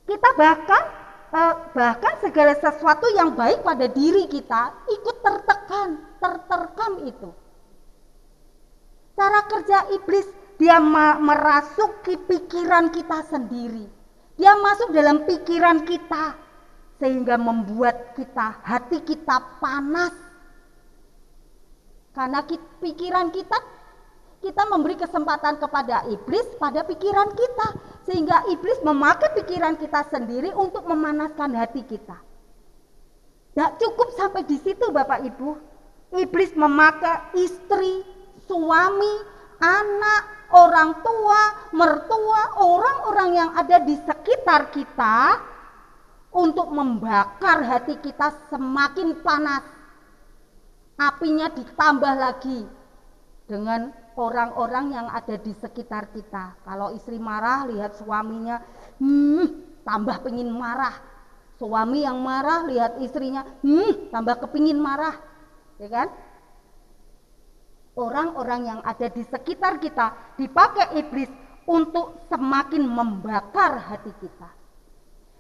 Kita bahkan segala sesuatu yang baik pada diri kita ikut terterkam itu. Cara kerja iblis, dia merasuki pikiran kita sendiri. Dia masuk dalam pikiran kita sehingga membuat hati kita panas. Karena pikiran kita memberi kesempatan kepada iblis pada pikiran kita, sehingga iblis memakai pikiran kita sendiri untuk memanaskan hati kita. Tidak cukup sampai di situ Bapak Ibu. Iblis memakai istri, suami, anak, orang tua, mertua, orang-orang yang ada di sekitar kita untuk membakar hati kita semakin panas. Apinya ditambah lagi dengan orang-orang yang ada di sekitar kita. Kalau istri marah, lihat suaminya, tambah pengin marah. Suami yang marah, lihat istrinya, tambah kepingin marah, ya kan? Orang-orang yang ada di sekitar kita dipakai iblis untuk semakin membakar hati kita.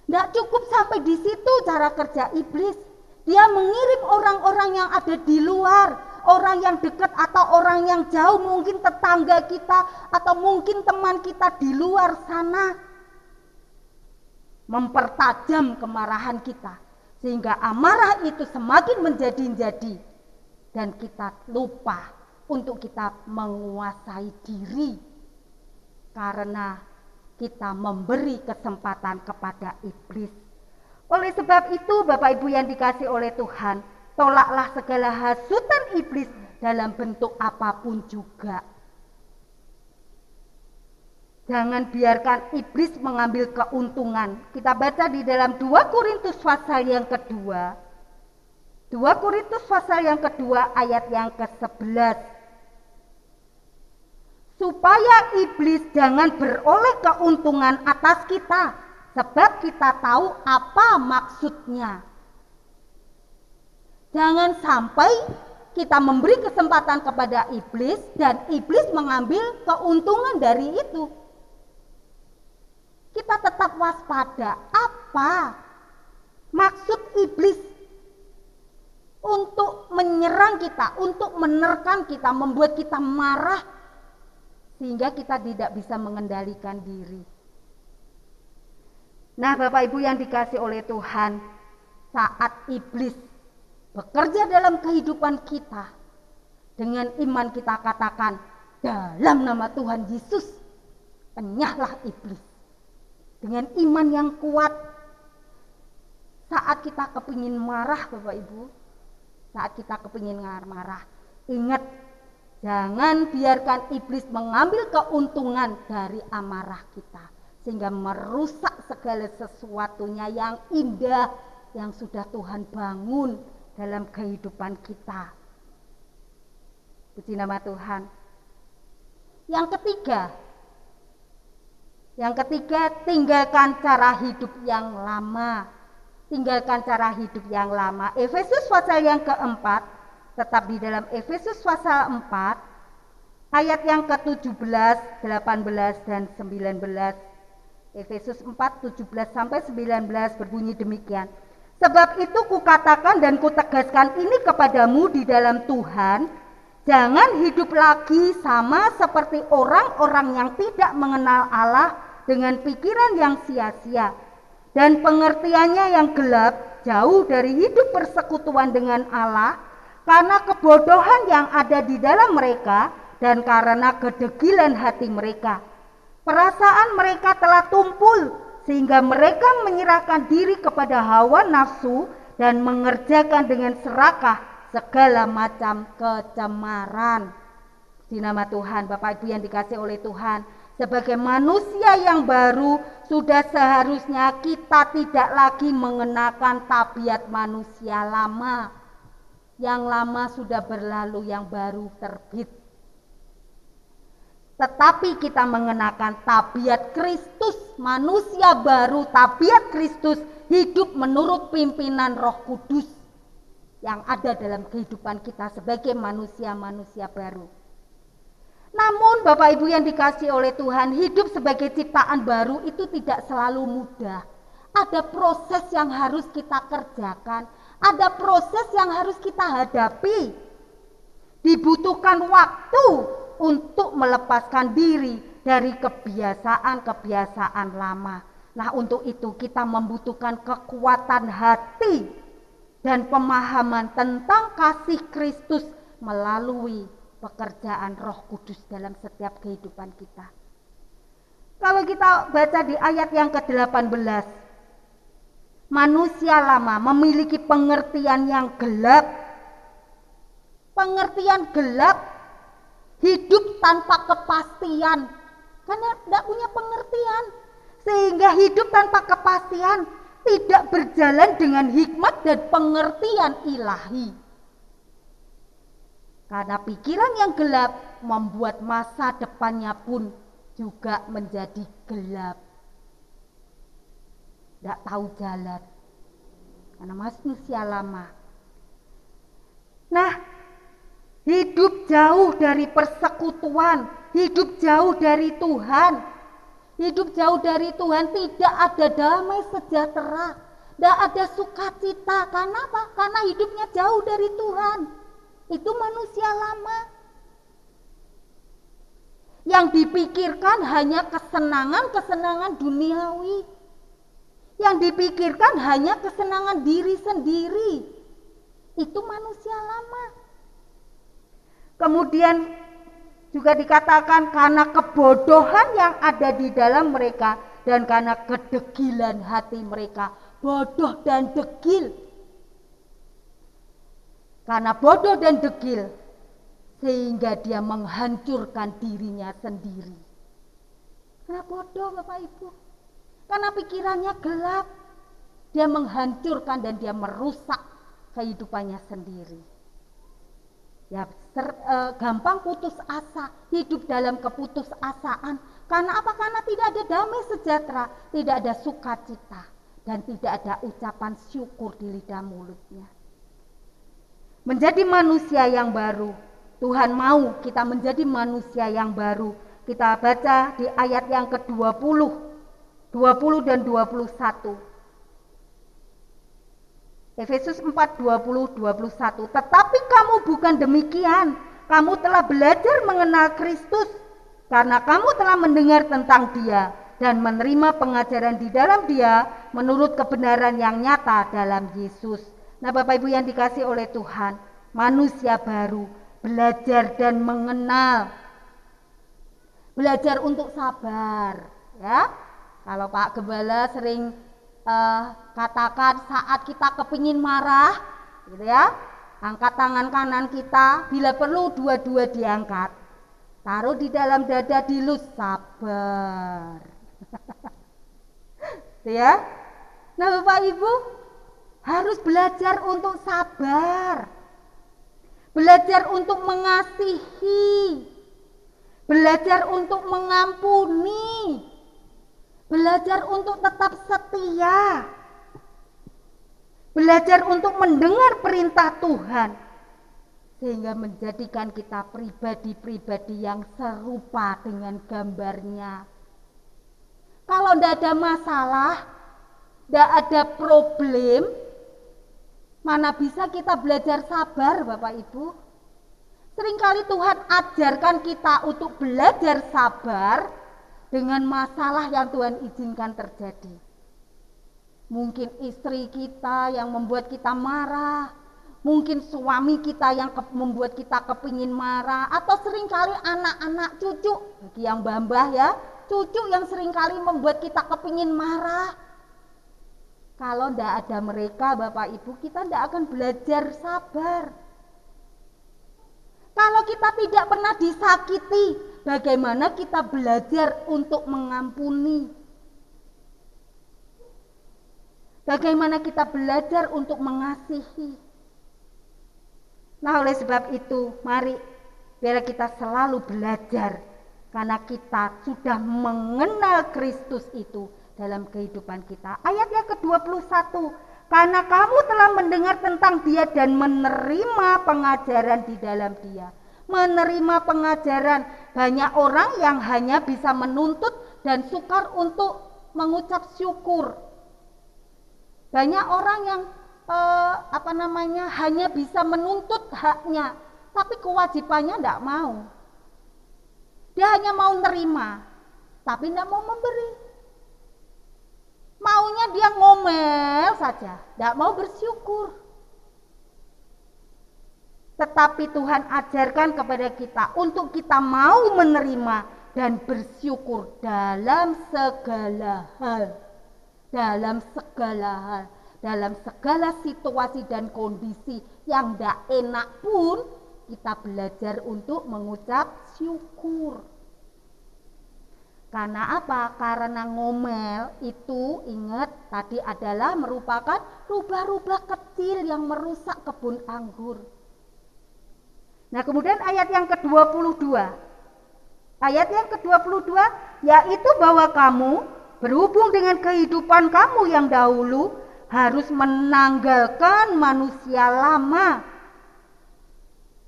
Tidak cukup sampai di situ cara kerja iblis. Dia mengirim orang-orang yang ada di luar, orang yang dekat atau orang yang jauh, mungkin tetangga kita atau mungkin teman kita di luar sana, mempertajam kemarahan kita sehingga amarah itu semakin menjadi-jadi dan kita lupa untuk kita menguasai diri karena kita memberi kesempatan kepada iblis. Oleh sebab itu, Bapak Ibu yang dikasih oleh Tuhan, tolaklah segala hasutan iblis dalam bentuk apapun juga. Jangan biarkan iblis mengambil keuntungan. Kita baca di dalam 2 Korintus pasal yang kedua. 2 Korintus pasal yang kedua ayat yang ke-11. Supaya iblis jangan beroleh keuntungan atas kita, sebab kita tahu apa maksudnya. Jangan sampai kita memberi kesempatan kepada iblis dan iblis mengambil keuntungan dari itu. Kita tetap waspada. Apa maksud iblis untuk menyerang kita, untuk menerkam kita, membuat kita marah sehingga kita tidak bisa mengendalikan diri. Nah, Bapak Ibu yang dikasih oleh Tuhan, saat iblis bekerja dalam kehidupan kita, dengan iman kita katakan, dalam nama Tuhan Yesus, enyahlah iblis. Dengan iman yang kuat, saat kita kepingin marah, Bapak Ibu, saat kita kepingin marah, ingat, jangan biarkan iblis mengambil keuntungan dari amarah kita, sehingga merusak segala sesuatunya yang indah yang sudah Tuhan bangun dalam kehidupan kita. Puji nama Tuhan. Yang ketiga, tinggalkan cara hidup yang lama. Tinggalkan cara hidup yang lama. Efesus pasal yang keempat, tetap di dalam Efesus pasal 4, ayat yang ke-17, 18, dan 19. Efesus 4, 17 sampai 19 berbunyi demikian. Sebab itu kukatakan dan kutegaskan ini kepadamu di dalam Tuhan, jangan hidup lagi sama seperti orang-orang yang tidak mengenal Allah dengan pikiran yang sia-sia dan pengertiannya yang gelap, jauh dari hidup persekutuan dengan Allah karena kebodohan yang ada di dalam mereka dan karena kedegilan hati mereka. Perasaan mereka telah tumpul sehingga mereka menyerahkan diri kepada hawa nafsu dan mengerjakan dengan serakah segala macam kecemaran. Di nama Tuhan, Bapak Ibu yang dikasih oleh Tuhan, sebagai manusia yang baru, sudah seharusnya kita tidak lagi mengenakan tabiat manusia lama. Yang lama sudah berlalu, yang baru terbit. Tetapi kita mengenakan tabiat Kristus, manusia baru, tabiat Kristus, hidup menurut pimpinan Roh Kudus yang ada dalam kehidupan kita sebagai manusia-manusia baru. Namun Bapak Ibu yang dikasih oleh Tuhan, hidup sebagai ciptaan baru itu tidak selalu mudah. Ada proses yang harus kita kerjakan, ada proses yang harus kita hadapi. Dibutuhkan waktu untuk melepaskan diri dari kebiasaan-kebiasaan lama. Nah, untuk itu kita membutuhkan kekuatan hati dan pemahaman tentang kasih Kristus melalui pekerjaan Roh Kudus dalam setiap kehidupan kita. Kalau kita baca di ayat yang ke-18, manusia lama memiliki pengertian yang gelap. Pengertian gelap, hidup tanpa kepastian, karena tidak punya pengertian, sehingga hidup tanpa kepastian tidak berjalan dengan hikmat dan pengertian ilahi. Karena pikiran yang gelap membuat masa depannya pun juga menjadi gelap. Tidak tahu jalan, karena manusia lama. Nah, hidup jauh dari persekutuan, hidup jauh dari Tuhan, Hidup jauh dari Tuhan tidak ada damai sejahtera, tidak ada sukacita. Karena apa? Karena hidupnya jauh dari Tuhan. Itu manusia lama. Yang dipikirkan hanya kesenangan-kesenangan duniawi. Yang dipikirkan hanya kesenangan diri sendiri. Itu manusia lama. Kemudian juga dikatakan karena kebodohan yang ada di dalam mereka dan karena kedegilan hati mereka. Bodoh dan degil. Karena bodoh dan degil sehingga dia menghancurkan dirinya sendiri. Karena bodoh Bapak Ibu. Karena pikirannya gelap. Dia menghancurkan dan dia merusak kehidupannya sendiri. Ya, gampang putus asa, hidup dalam keputusasaan. Karena apa? Karena tidak ada damai sejahtera, tidak ada sukacita, dan tidak ada ucapan syukur di lidah mulutnya. Menjadi manusia yang baru, Tuhan mau kita menjadi manusia yang baru. Kita baca di ayat yang ke-20, 20 dan 21. Efesus 4, 20, 21. Tetapi kamu bukan demikian. Kamu telah belajar mengenal Kristus. Karena kamu telah mendengar tentang Dia dan menerima pengajaran di dalam Dia menurut kebenaran yang nyata dalam Yesus. Nah Bapak Ibu yang dikasih oleh Tuhan, manusia baru belajar dan mengenal. Belajar untuk sabar, ya. Kalau Pak Gembala sering katakan saat kita kepingin marah, gitu ya, angkat tangan kanan kita, bila perlu dua-dua diangkat, taruh di dalam dada, dilus, sabar. Ya, nah Bapak Ibu harus belajar untuk sabar, belajar untuk mengasihi, belajar untuk mengampuni, belajar untuk tetap setia, belajar untuk mendengar perintah Tuhan, sehingga menjadikan kita pribadi-pribadi yang serupa dengan gambarnya. Kalau tidak ada masalah, tidak ada problem, mana bisa kita belajar sabar Bapak Ibu? Seringkali Tuhan ajarkan kita untuk belajar sabar dengan masalah yang Tuhan izinkan terjadi. Mungkin istri kita yang membuat kita marah, mungkin suami kita yang membuat kita kepingin marah, atau seringkali anak-anak, cucu, bagi yang mbah-mbah ya, cucu yang seringkali membuat kita kepingin marah. Kalau tidak ada mereka Bapak Ibu, kita tidak akan belajar sabar. Kalau kita tidak pernah disakiti, bagaimana kita belajar untuk mengampuni? Bagaimana kita belajar untuk mengasihi? Nah oleh sebab itu, mari biar kita selalu belajar, karena kita sudah mengenal Kristus itu dalam kehidupan kita. Ayat yang ke-21, karena kamu telah mendengar tentang Dia dan menerima pengajaran di dalam Dia. Menerima pengajaran, banyak orang yang hanya bisa menuntut dan sukar untuk mengucap syukur. Banyak orang yang hanya bisa menuntut haknya, tapi kewajibannya tidak mau. Dia hanya mau nerima, tapi tidak mau memberi. Maunya dia ngomel saja, tidak mau bersyukur. Tetapi Tuhan ajarkan kepada kita untuk kita mau menerima dan bersyukur dalam segala hal. Dalam segala hal, dalam segala situasi dan kondisi yang tidak enak pun, kita belajar untuk mengucap syukur. Karena apa? Karena ngomel itu, ingat tadi adalah merupakan rubah-rubah kecil yang merusak kebun anggur. Nah kemudian ayat yang ke-22, ayat yang ke-22 yaitu bahwa kamu berhubung dengan kehidupan kamu yang dahulu harus menanggalkan manusia lama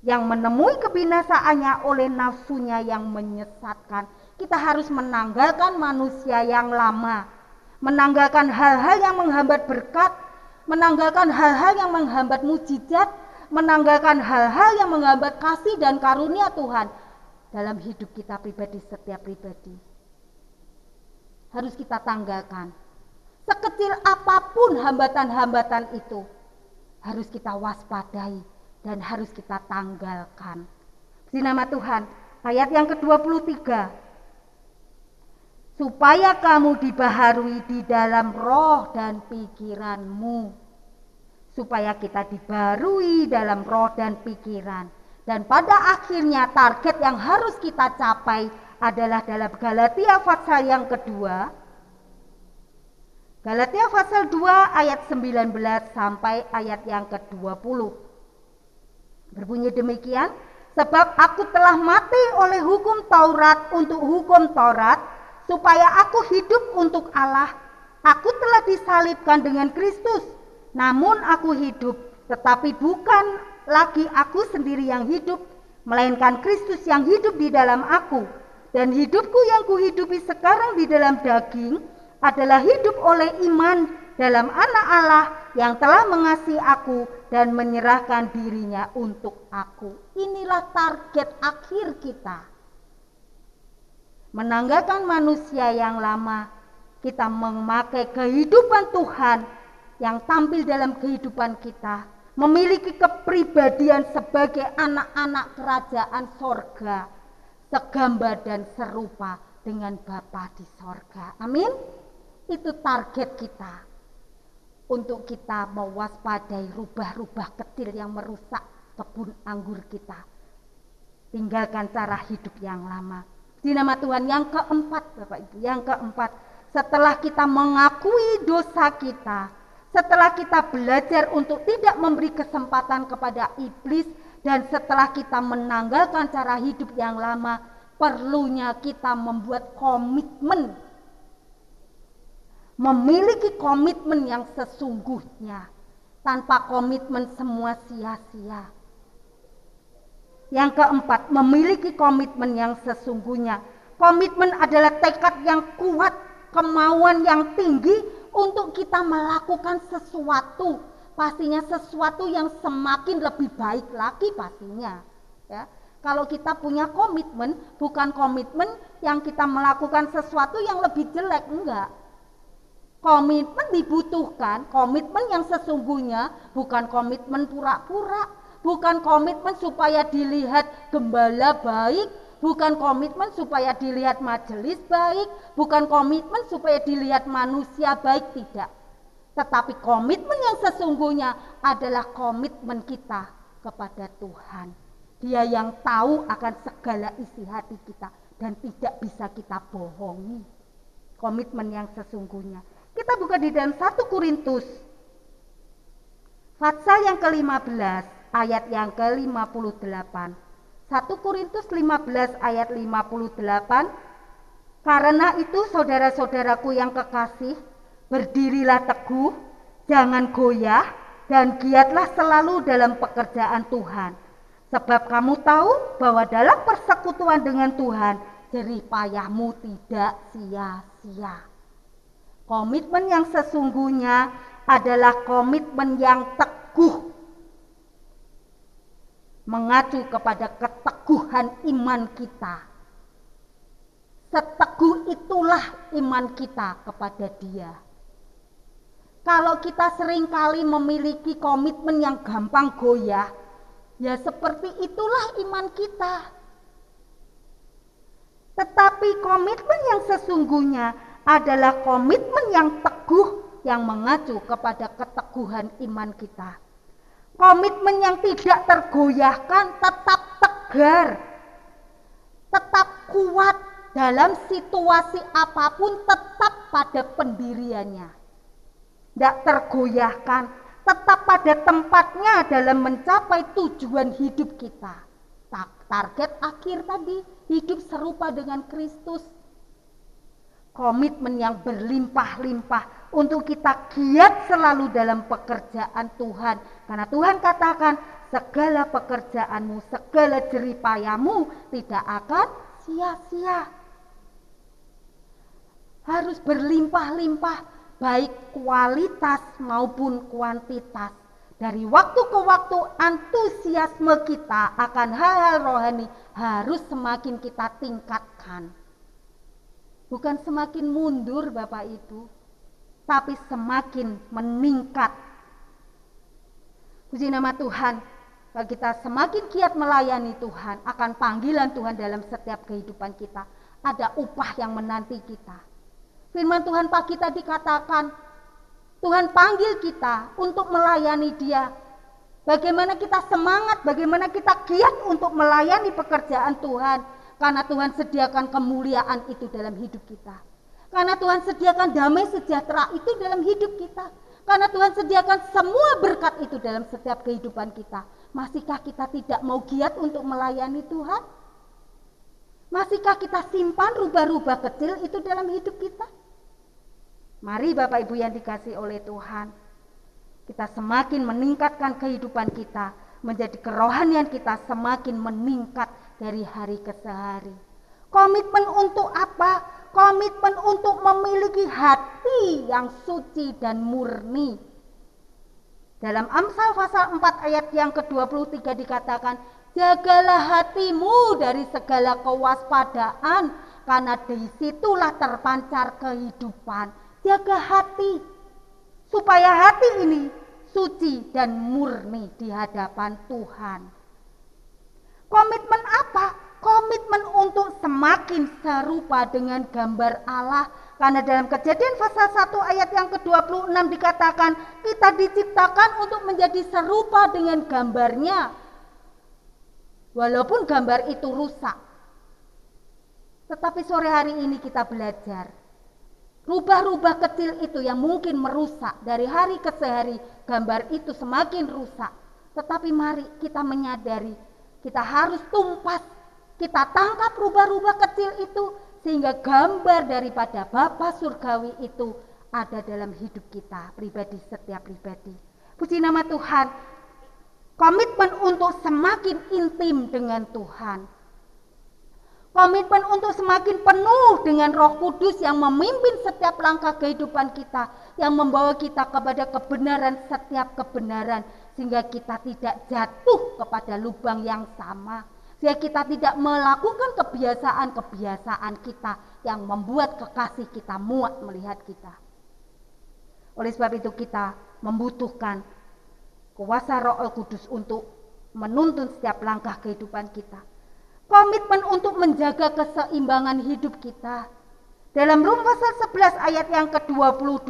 yang menemui kebinasaannya oleh nafsunya yang menyesatkan. kita harus menanggalkan manusia yang lama, menanggalkan hal-hal yang menghambat berkat, menanggalkan hal-hal yang menghambat mujizat, menanggalkan hal-hal yang menghambat kasih dan karunia Tuhan dalam hidup kita pribadi, setiap pribadi. Harus kita tanggalkan. Sekecil apapun hambatan-hambatan itu, harus kita waspadai dan harus kita tanggalkan. Di nama Tuhan, ayat yang ke-23. Supaya kamu dibaharui di dalam roh dan pikiranmu. Supaya kita dibaharui dalam roh dan pikiran. Dan pada akhirnya target yang harus kita capai adalah dalam Galatia pasal yang kedua. Galatia pasal 2 ayat 19 sampai ayat yang ke-20. Berbunyi demikian, sebab aku telah mati oleh hukum Taurat untuk hukum Taurat, supaya aku hidup untuk Allah. Aku telah disalibkan dengan Kristus, namun aku hidup, tetapi bukan lagi aku sendiri yang hidup, melainkan Kristus yang hidup di dalam aku. Dan hidupku yang kuhidupi sekarang di dalam daging adalah hidup oleh iman dalam Anak Allah yang telah mengasihi aku dan menyerahkan dirinya untuk aku. Inilah target akhir kita. Menanggalkan manusia yang lama, kita memakai kehidupan Tuhan yang tampil dalam kehidupan kita, memiliki kepribadian sebagai anak-anak kerajaan sorga, segambar dan serupa dengan Bapa di sorga. Amin. Itu target kita, untuk kita mewaspadai rubah-rubah kecil yang merusak kebun anggur kita. Tinggalkan cara hidup yang lama. Di nama Tuhan, yang keempat Bapak Ibu, yang keempat, setelah kita mengakui dosa kita, setelah kita belajar untuk tidak memberi kesempatan kepada iblis, dan setelah kita menanggalkan cara hidup yang lama, perlunya kita membuat komitmen, memiliki komitmen yang sesungguhnya. Tanpa komitmen semua sia-sia. Yang keempat, memiliki komitmen yang sesungguhnya. Komitmen adalah tekad yang kuat, kemauan yang tinggi untuk kita melakukan sesuatu. Pastinya sesuatu yang semakin lebih baik lagi pastinya. Ya. Kalau kita punya komitmen, bukan komitmen yang kita melakukan sesuatu yang lebih jelek, enggak. Komitmen dibutuhkan, komitmen yang sesungguhnya, bukan komitmen pura-pura, bukan komitmen supaya dilihat gembala baik, bukan komitmen supaya dilihat majelis baik, bukan komitmen supaya dilihat manusia baik, tidak. Tetapi komitmen yang sesungguhnya adalah komitmen kita kepada Tuhan. Dia yang tahu akan segala isi hati kita dan tidak bisa kita bohongi. Komitmen yang sesungguhnya. Kita buka di dalam 1 Korintus pasal yang ke-15 ayat yang ke-58. 1 Korintus 15 ayat 58. Karena itu saudara-saudaraku yang kekasih, berdirilah teguh, jangan goyah, dan giatlah selalu dalam pekerjaan Tuhan. Sebab kamu tahu bahwa dalam persekutuan dengan Tuhan, jerih payahmu tidak sia-sia. Komitmen yang sesungguhnya adalah komitmen yang teguh, mengacu kepada keteguhan iman kita. Seteguh itulah iman kita kepada Dia. Kalau kita seringkali memiliki komitmen yang gampang goyah, ya seperti itulah iman kita. Tetapi komitmen yang sesungguhnya adalah komitmen yang teguh, yang mengacu kepada keteguhan iman kita. Komitmen yang tidak tergoyahkan, tetap tegar, tetap kuat dalam situasi apapun, tetap pada pendiriannya. Tidak tergoyahkan, tetap pada tempatnya dalam mencapai tujuan hidup kita. Target akhir tadi, hidup serupa dengan Kristus. Komitmen yang berlimpah-limpah untuk kita giat selalu dalam pekerjaan Tuhan. Karena Tuhan katakan, segala pekerjaanmu, segala jerih payahmu tidak akan sia-sia. harus berlimpah-limpah, baik kualitas maupun kuantitas. Dari waktu ke waktu antusiasme kita akan hal-hal rohani harus semakin kita tingkatkan. Bukan semakin mundur Bapak Ibu, tapi semakin meningkat. Puji nama Tuhan, kalau kita semakin giat melayani Tuhan, akan panggilan Tuhan dalam setiap kehidupan kita, ada upah yang menanti kita. Firman Tuhan pagi tadi katakan, Tuhan panggil kita untuk melayani Dia. Bagaimana kita semangat, bagaimana kita giat untuk melayani pekerjaan Tuhan. Karena Tuhan sediakan kemuliaan itu dalam hidup kita. Karena Tuhan sediakan damai sejahtera itu dalam hidup kita. Karena Tuhan sediakan semua berkat itu dalam setiap kehidupan kita. Masihkah kita tidak mau giat untuk melayani Tuhan? Masihkah kita simpan rubah-rubah kecil itu dalam hidup kita? Mari Bapak Ibu yang dikasihi oleh Tuhan, kita semakin meningkatkan kehidupan kita, menjadi kerohanian kita semakin meningkat dari hari ke hari. Komitmen untuk apa? Komitmen untuk memiliki hati yang suci dan murni. Dalam Amsal pasal 4 ayat yang ke-23 dikatakan, jagalah hatimu dari segala kewaspadaan, karena disitulah terpancar kehidupan. Jaga hati, supaya hati ini suci dan murni di hadapan Tuhan. Komitmen apa? Komitmen untuk semakin serupa dengan gambar Allah. Karena dalam Kejadian pasal 1 ayat yang ke-26 dikatakan, kita diciptakan untuk menjadi serupa dengan gambarnya. Walaupun gambar itu rusak. Tetapi sore hari ini kita belajar, rubah-rubah kecil itu yang mungkin merusak dari hari ke hari, gambar itu semakin rusak. Tetapi mari kita menyadari, kita harus tumpas, kita tangkap rubah-rubah kecil itu, sehingga gambar daripada Bapa Surgawi itu ada dalam hidup kita, pribadi, setiap pribadi. Puji nama Tuhan, komitmen untuk semakin intim dengan Tuhan. Komitmen untuk semakin penuh dengan Roh Kudus yang memimpin setiap langkah kehidupan kita, yang membawa kita kepada kebenaran, setiap kebenaran, sehingga kita tidak jatuh kepada lubang yang sama, sehingga kita tidak melakukan kebiasaan-kebiasaan kita yang membuat kekasih kita muak melihat kita. Oleh sebab itu kita membutuhkan kuasa Roh Kudus untuk menuntun setiap langkah kehidupan kita. Komitmen untuk menjaga keseimbangan hidup kita. Dalam Rum pasal 11 ayat yang ke-22,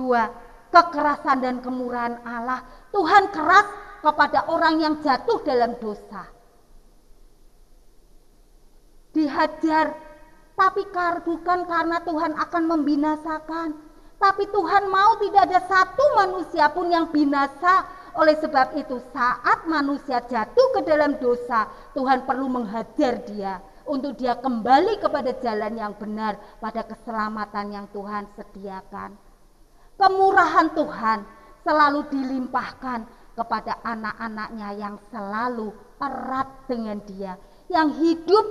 kekerasan dan kemurahan Allah. Tuhan keras kepada orang yang jatuh dalam dosa. Dihajar, tapi bukan karena Tuhan akan membinasakan. Tapi Tuhan mau tidak ada satu manusia pun yang binasa. Oleh sebab itu saat manusia jatuh ke dalam dosa, Tuhan perlu menghajar dia untuk dia kembali kepada jalan yang benar, pada keselamatan yang Tuhan sediakan. Kemurahan Tuhan selalu dilimpahkan kepada anak-anaknya yang selalu erat dengan dia, yang hidup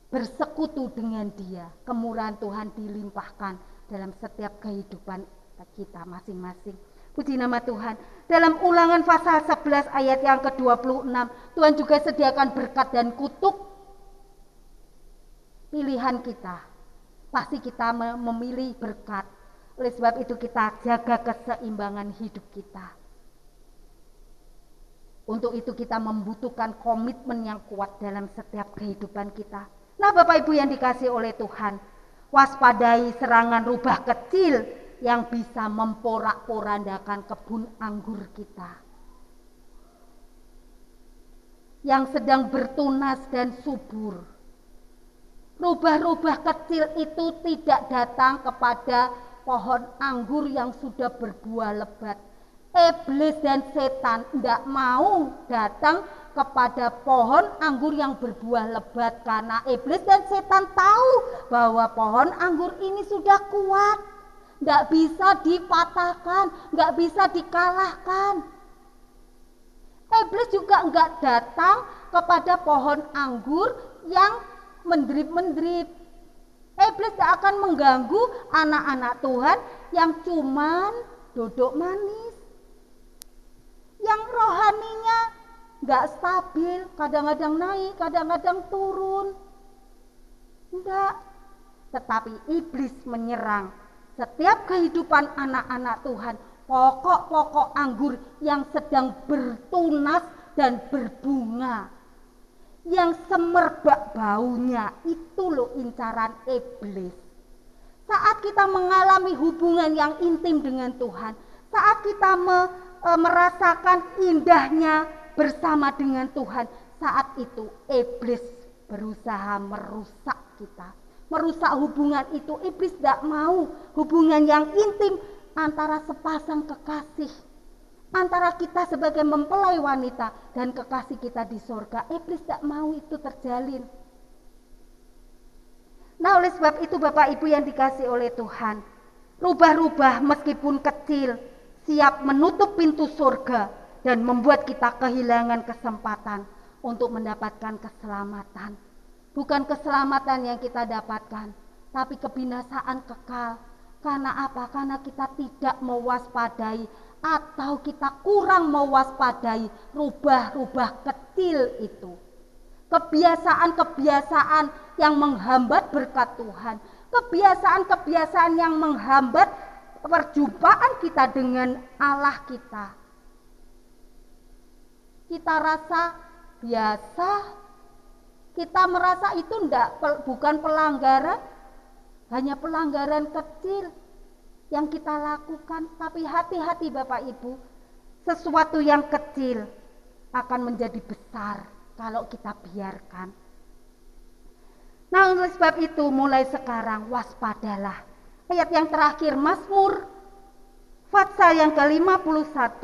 bersekutu dengan dia. Kemurahan Tuhan dilimpahkan dalam setiap kehidupan kita masing-masing. Puji nama Tuhan. Dalam Ulangan pasal 11 ayat yang ke-26, Tuhan juga sediakan berkat dan kutuk. Pilihan kita, pasti kita memilih berkat. Oleh sebab itu kita jaga keseimbangan hidup kita. Untuk itu kita membutuhkan komitmen yang kuat dalam setiap kehidupan kita. Nah Bapak Ibu yang dikasihi oleh Tuhan, waspadai serangan rubah kecil yang bisa memporak-porandakan kebun anggur kita, yang sedang bertunas dan subur. Rubah-rubah kecil itu tidak datang kepada pohon anggur yang sudah berbuah lebat. Iblis dan setan tidak mau datang kepada pohon anggur yang berbuah lebat, karena iblis dan setan tahu bahwa pohon anggur ini sudah kuat, nggak bisa dipatahkan, nggak bisa dikalahkan. Iblis juga nggak datang kepada pohon anggur yang mendrip-mendrip. Iblis tidak akan mengganggu anak-anak Tuhan yang cuman duduk manis, yang rohaninya nggak stabil, kadang-kadang naik, kadang-kadang turun. Enggak, tetapi iblis menyerang setiap kehidupan anak-anak Tuhan, pokok-pokok anggur yang sedang bertunas dan berbunga, yang semerbak baunya. Itu loh incaran iblis. Saat kita mengalami hubungan yang intim dengan Tuhan, saat kita merasakan indahnya bersama dengan Tuhan, saat itu iblis berusaha merusak kita, merusak hubungan itu. Iblis tidak mau hubungan yang intim antara sepasang kekasih, antara kita sebagai mempelai wanita dan kekasih kita di surga. Iblis tidak mau itu terjalin. Nah, oleh sebab itu Bapak Ibu yang dikasihi oleh Tuhan, rubah-rubah meskipun kecil siap menutup pintu surga dan membuat kita kehilangan kesempatan untuk mendapatkan keselamatan. Bukan keselamatan yang kita dapatkan, tapi kebinasaan kekal. Karena apa? Karena kita tidak mewaspadai atau kita kurang mewaspadai rubah-rubah kecil itu. Kebiasaan-kebiasaan yang menghambat berkat Tuhan, kebiasaan-kebiasaan yang menghambat perjumpaan kita dengan Allah kita. Kita rasa biasa, kita merasa itu bukan pelanggaran, hanya pelanggaran kecil yang kita lakukan. Tapi hati-hati Bapak Ibu, sesuatu yang kecil akan menjadi besar kalau kita biarkan. Nah, oleh sebab itu mulai sekarang waspadalah. Ayat yang terakhir Mazmur pasal yang ke-51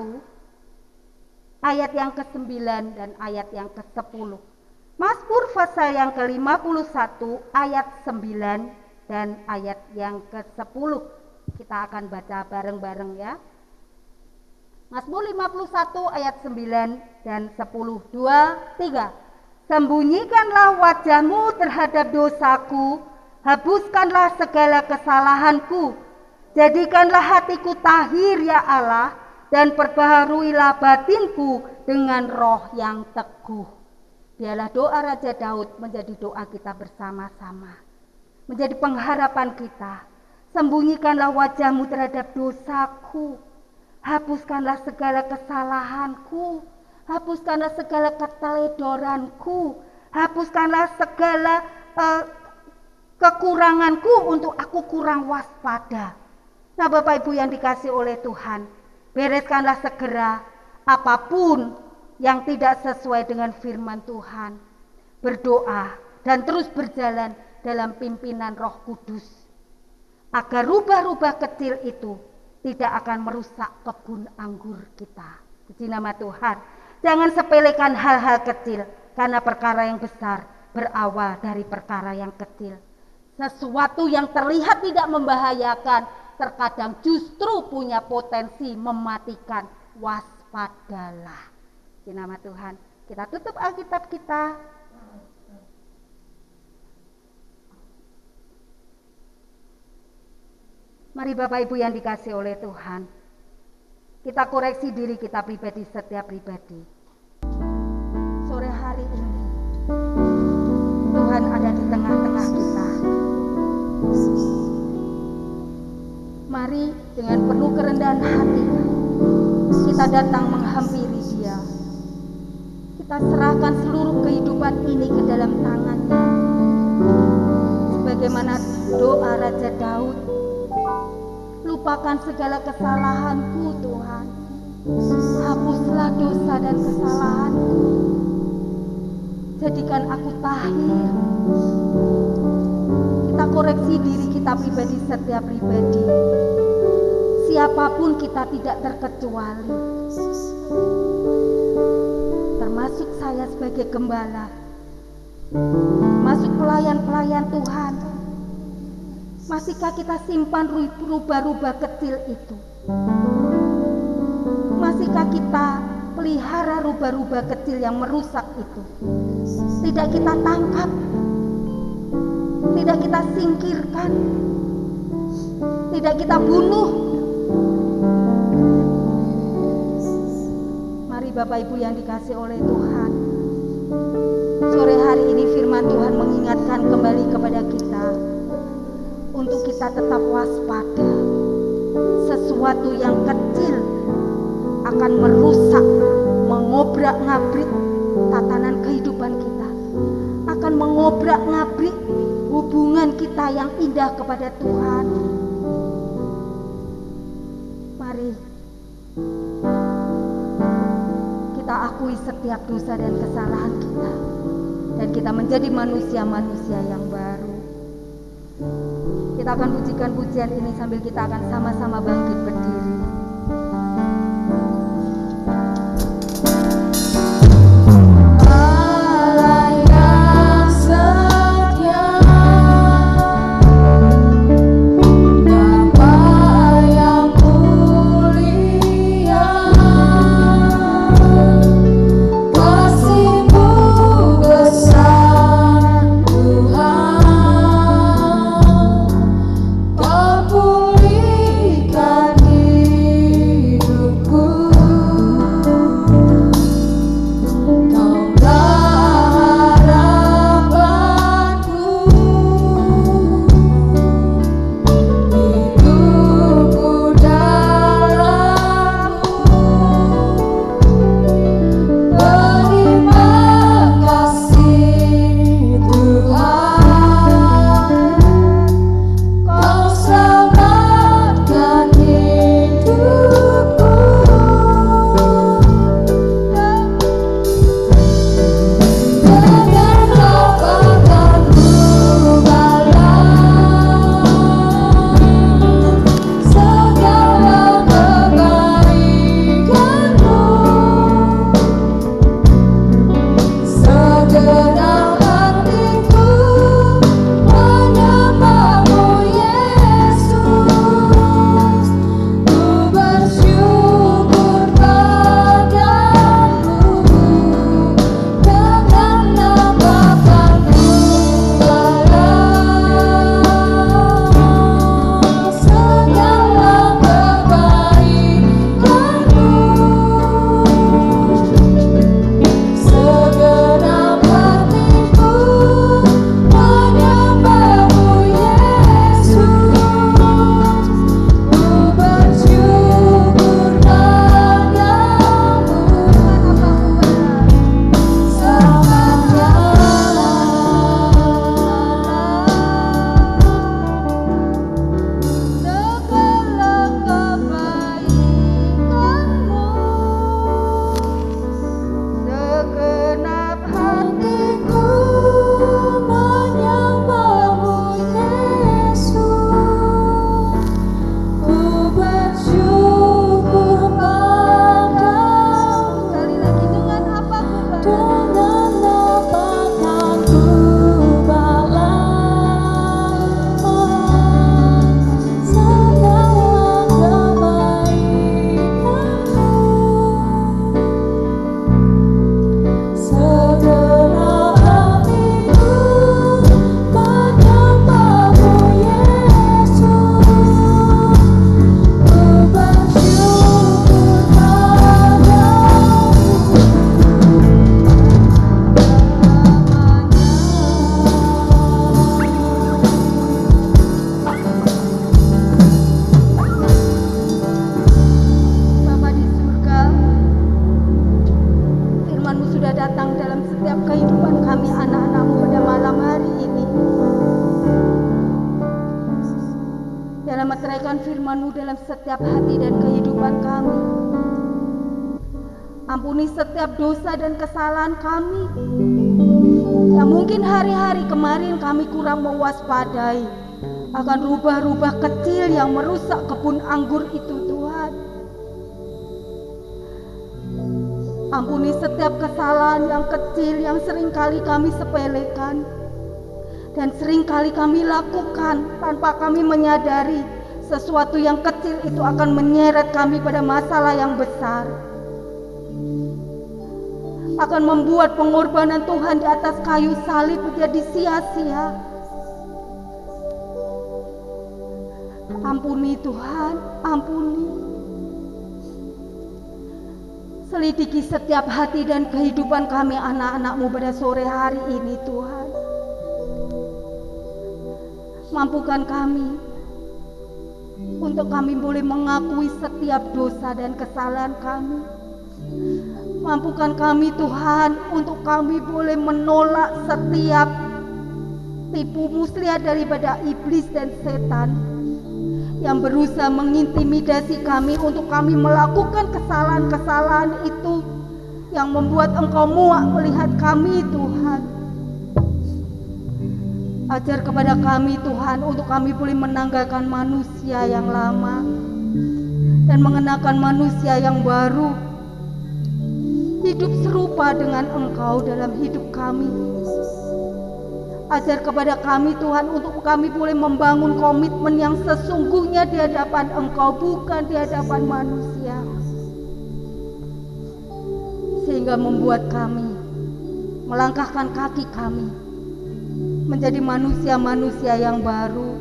ayat yang ke-9 dan ayat yang ke-10. Mazmur pasal yang ke-51 ayat 9 dan ayat yang ke-10. Kita akan baca bareng-bareng ya. Mazmur 51 ayat 9 dan 10. 2, 3. Sembunyikanlah wajahmu terhadap dosaku, hapuskanlah segala kesalahanku. Jadikanlah hatiku tahir ya Allah, dan perbaharuilah batinku dengan roh yang teguh. Biarlah doa Raja Daud menjadi doa kita bersama-sama, menjadi pengharapan kita. Sembunyikanlah wajahmu terhadap dosaku, hapuskanlah segala kesalahanku, hapuskanlah segala keteledoranku, hapuskanlah segala kekuranganku untuk aku kurang waspada. Nah Bapak Ibu yang dikasihi oleh Tuhan, bereskanlah segera apapun yang tidak sesuai dengan firman Tuhan. Berdoa dan terus berjalan dalam pimpinan Roh Kudus, agar rubah-rubah kecil itu tidak akan merusak kebun anggur kita. Puji nama Tuhan. Jangan sepelekan hal-hal kecil, karena perkara yang besar berawal dari perkara yang kecil. Sesuatu yang terlihat tidak membahayakan terkadang justru punya potensi mematikan. Waspadalah. Puji nama Tuhan. Kita tutup Alkitab kita. Mari Bapak Ibu yang dikasihi oleh Tuhan, kita koreksi diri kita pribadi, setiap pribadi. Sore hari ini Tuhan ada di tengah-tengah kita. Mari dengan penuh kerendahan hati kita datang menghampiri Dia. Kita serahkan seluruh kehidupan ini ke dalam tangan-Nya. Sebagaimana doa Raja Daud, lupakan segala kesalahanku Tuhan, hapuslah dosa dan kesalahanku, jadikan aku tahir. Kita koreksi diri kita pribadi, setiap pribadi, siapapun kita tidak terkecuali, termasuk saya sebagai gembala, termasuk pelayan-pelayan Tuhan. Masihkah kita simpan rubah-rubah kecil itu? Masihkah kita pelihara rubah-rubah kecil yang merusak itu? Tidak kita tangkap, tidak kita singkirkan, tidak kita bunuh. Mari Bapak Ibu yang dikasih oleh Tuhan, sore hari ini firman Tuhan mengingatkan kembali kepada kita untuk kita tetap waspada. Sesuatu yang kecil akan merusak, mengobrak-ngabrik tatanan kehidupan kita, akan mengobrak-ngabrik hubungan kita yang indah kepada Tuhan. Mari kita akui setiap dosa dan kesalahan kita, dan kita menjadi manusia-manusia yang baru. Kita akan pujikan pujian ini sambil kita akan sama-sama bangkit berdiri. firman-Mu dalam setiap hati dan kehidupan kami. Ampuni setiap dosa dan kesalahan kami yang mungkin hari-hari kemarin kami kurang mewaspadai akan rubah-rubah kecil yang merusak kebun anggur itu, Tuhan. Ampuni setiap kesalahan yang kecil yang seringkali kami sepelekan dan seringkali kami lakukan tanpa kami menyadari sesuatu yang kecil itu akan menyeret kami pada masalah yang besar, akan membuat pengorbanan Tuhan di atas kayu salib menjadi sia-sia. Ampuni Tuhan, ampuni. Selidiki setiap hati dan kehidupan kami anak-anak-Mu pada sore hari ini Tuhan. Mampukan kami untuk kami boleh mengakui setiap dosa dan kesalahan kami. Mampukan kami Tuhan untuk kami boleh menolak setiap tipu muslihat daripada iblis dan setan yang berusaha mengintimidasi kami untuk kami melakukan kesalahan-kesalahan itu yang membuat Engkau muak melihat kami Tuhan. Ajar kepada kami Tuhan untuk kami boleh menanggalkan manusia yang lama dan mengenakan manusia yang baru, hidup serupa dengan Engkau dalam hidup kami. Ajar kepada kami Tuhan untuk kami boleh membangun komitmen yang sesungguhnya di hadapan Engkau, bukan di hadapan manusia, sehingga membuat kami melangkahkan kaki kami menjadi manusia-manusia yang baru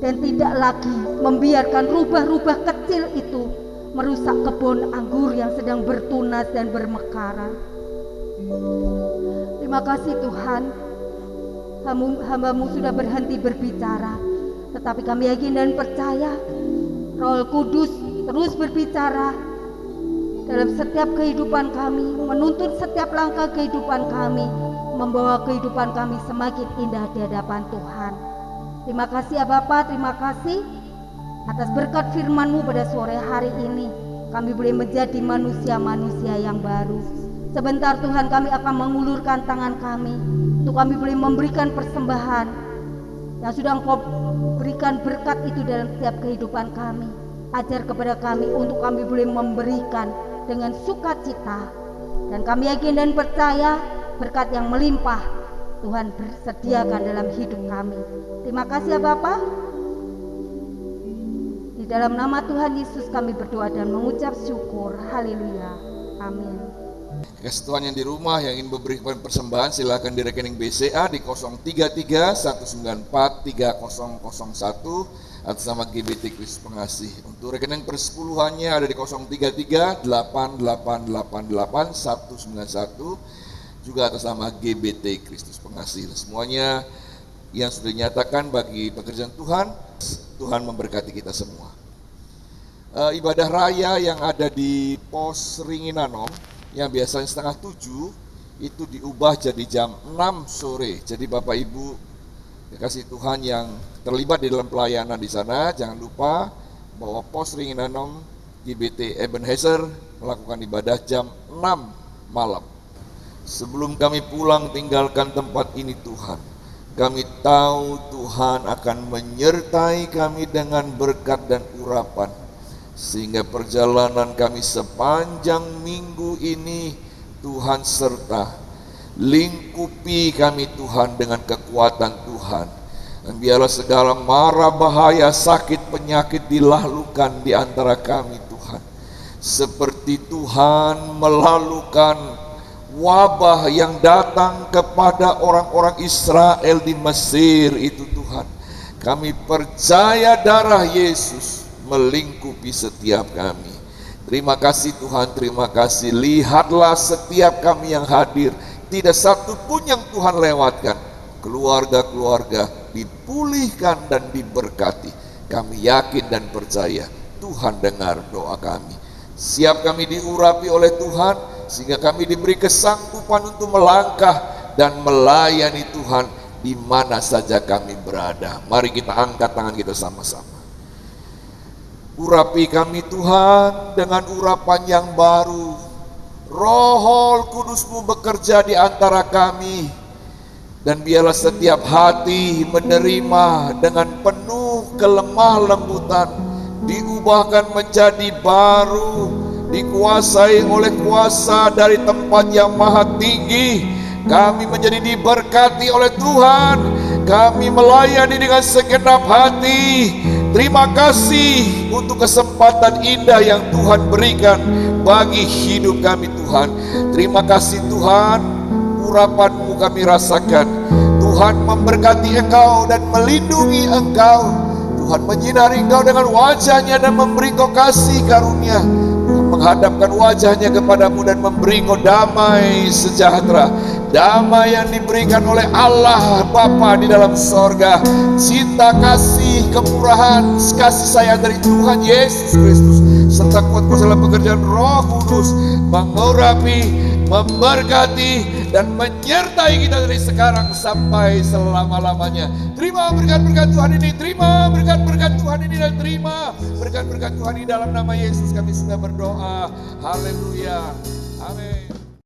dan tidak lagi membiarkan rubah-rubah kecil itu merusak kebun anggur yang sedang bertunas dan bermekaran. Terima kasih Tuhan, hamba-Mu sudah berhenti berbicara, tetapi kami yakin dan percaya Roh Kudus terus berbicara dalam setiap kehidupan kami, menuntun setiap langkah kehidupan kami, membawa kehidupan kami semakin indah di hadapan Tuhan. Terima kasih ya Bapa, terima kasih atas berkat firman-Mu pada sore hari ini. Kami boleh menjadi manusia-manusia yang baru. Sebentar Tuhan, kami akan mengulurkan tangan kami untuk kami boleh memberikan persembahan yang sudah Engkau berikan berkat itu dalam setiap kehidupan kami. Ajar kepada kami untuk kami boleh memberikan dengan sukacita, dan kami yakin dan percaya berkat yang melimpah Tuhan bersediakan dalam hidup kami. Terima kasih ya Bapa. Di dalam nama Tuhan Yesus kami berdoa dan mengucap syukur. Haleluya. Amin. Kasih Tuhan yang di rumah yang ingin memberikan persembahan, silakan di rekening BCA di 033 194 3001 atas nama GBT Kristus Pengasih. Untuk rekening persepuluhannya ada di 033 8888 191 juga atas nama GBT Kristus Pengasih. Semuanya yang sudah dinyatakan bagi pekerjaan Tuhan, Tuhan memberkati kita semua. Ibadah raya yang ada di pos Ringinanom yang biasanya 6:30 itu diubah jadi jam 6 sore. Jadi Bapak Ibu kasih Tuhan yang terlibat di dalam pelayanan di sana, jangan lupa bahwa pos Ringinanom GBT Ebenezer melakukan ibadah jam 6 malam. Sebelum kami pulang tinggalkan tempat ini Tuhan, kami tahu Tuhan akan menyertai kami dengan berkat dan urapan, sehingga perjalanan kami sepanjang minggu ini Tuhan serta lingkupi kami Tuhan dengan kekuatan Tuhan. Dan biarlah segala mara bahaya, sakit, penyakit dilahlukan di antara kami Tuhan, seperti Tuhan melalukan wabah yang datang kepada orang-orang Israel di Mesir itu Tuhan. Kami percaya darah Yesus melingkupi setiap kami. Terima kasih Tuhan, terima kasih. Lihatlah setiap kami yang hadir, tidak satu pun yang Tuhan lewatkan. Keluarga-keluarga dipulihkan dan diberkati. Kami yakin dan percaya Tuhan dengar doa kami. Siap kami diurapi oleh Tuhan, sehingga kami diberi kesanggupan untuk melangkah dan melayani Tuhan di mana saja kami berada. Mari kita angkat tangan kita sama-sama. Urapi kami Tuhan dengan urapan yang baru. Roh Kudus-Mu bekerja di antara kami, dan biarlah setiap hati menerima dengan penuh kelemah lembutan, diubahkan menjadi baru, dikuasai oleh kuasa dari tempat yang maha tinggi. Kami menjadi diberkati oleh Tuhan, kami melayani dengan segenap hati. Terima kasih untuk kesempatan indah yang Tuhan berikan bagi hidup kami Tuhan. Terima kasih Tuhan, urapan-Mu kami rasakan. Tuhan memberkati Engkau dan melindungi Engkau. Tuhan menyinari engkau dengan wajahnya dan memberi engkau kasih karunia. Menghadapkan wajahnya kepadamu dan memberi engkau damai sejahtera. Damai yang diberikan oleh Allah Bapa di dalam sorga. Cinta, kasih, kemurahan, kasih sayang dari Tuhan Yesus Kristus, serta kuat kuasa dalam pekerjaan Roh Kudus mengurapi, memberkati, dan menyertai kita dari sekarang sampai selama-lamanya. Terima berkat-berkat Tuhan ini, terima berkat-berkat Tuhan ini, dan terima berkat-berkat Tuhan ini. Dalam nama Yesus kami sudah berdoa. Haleluya. Amin.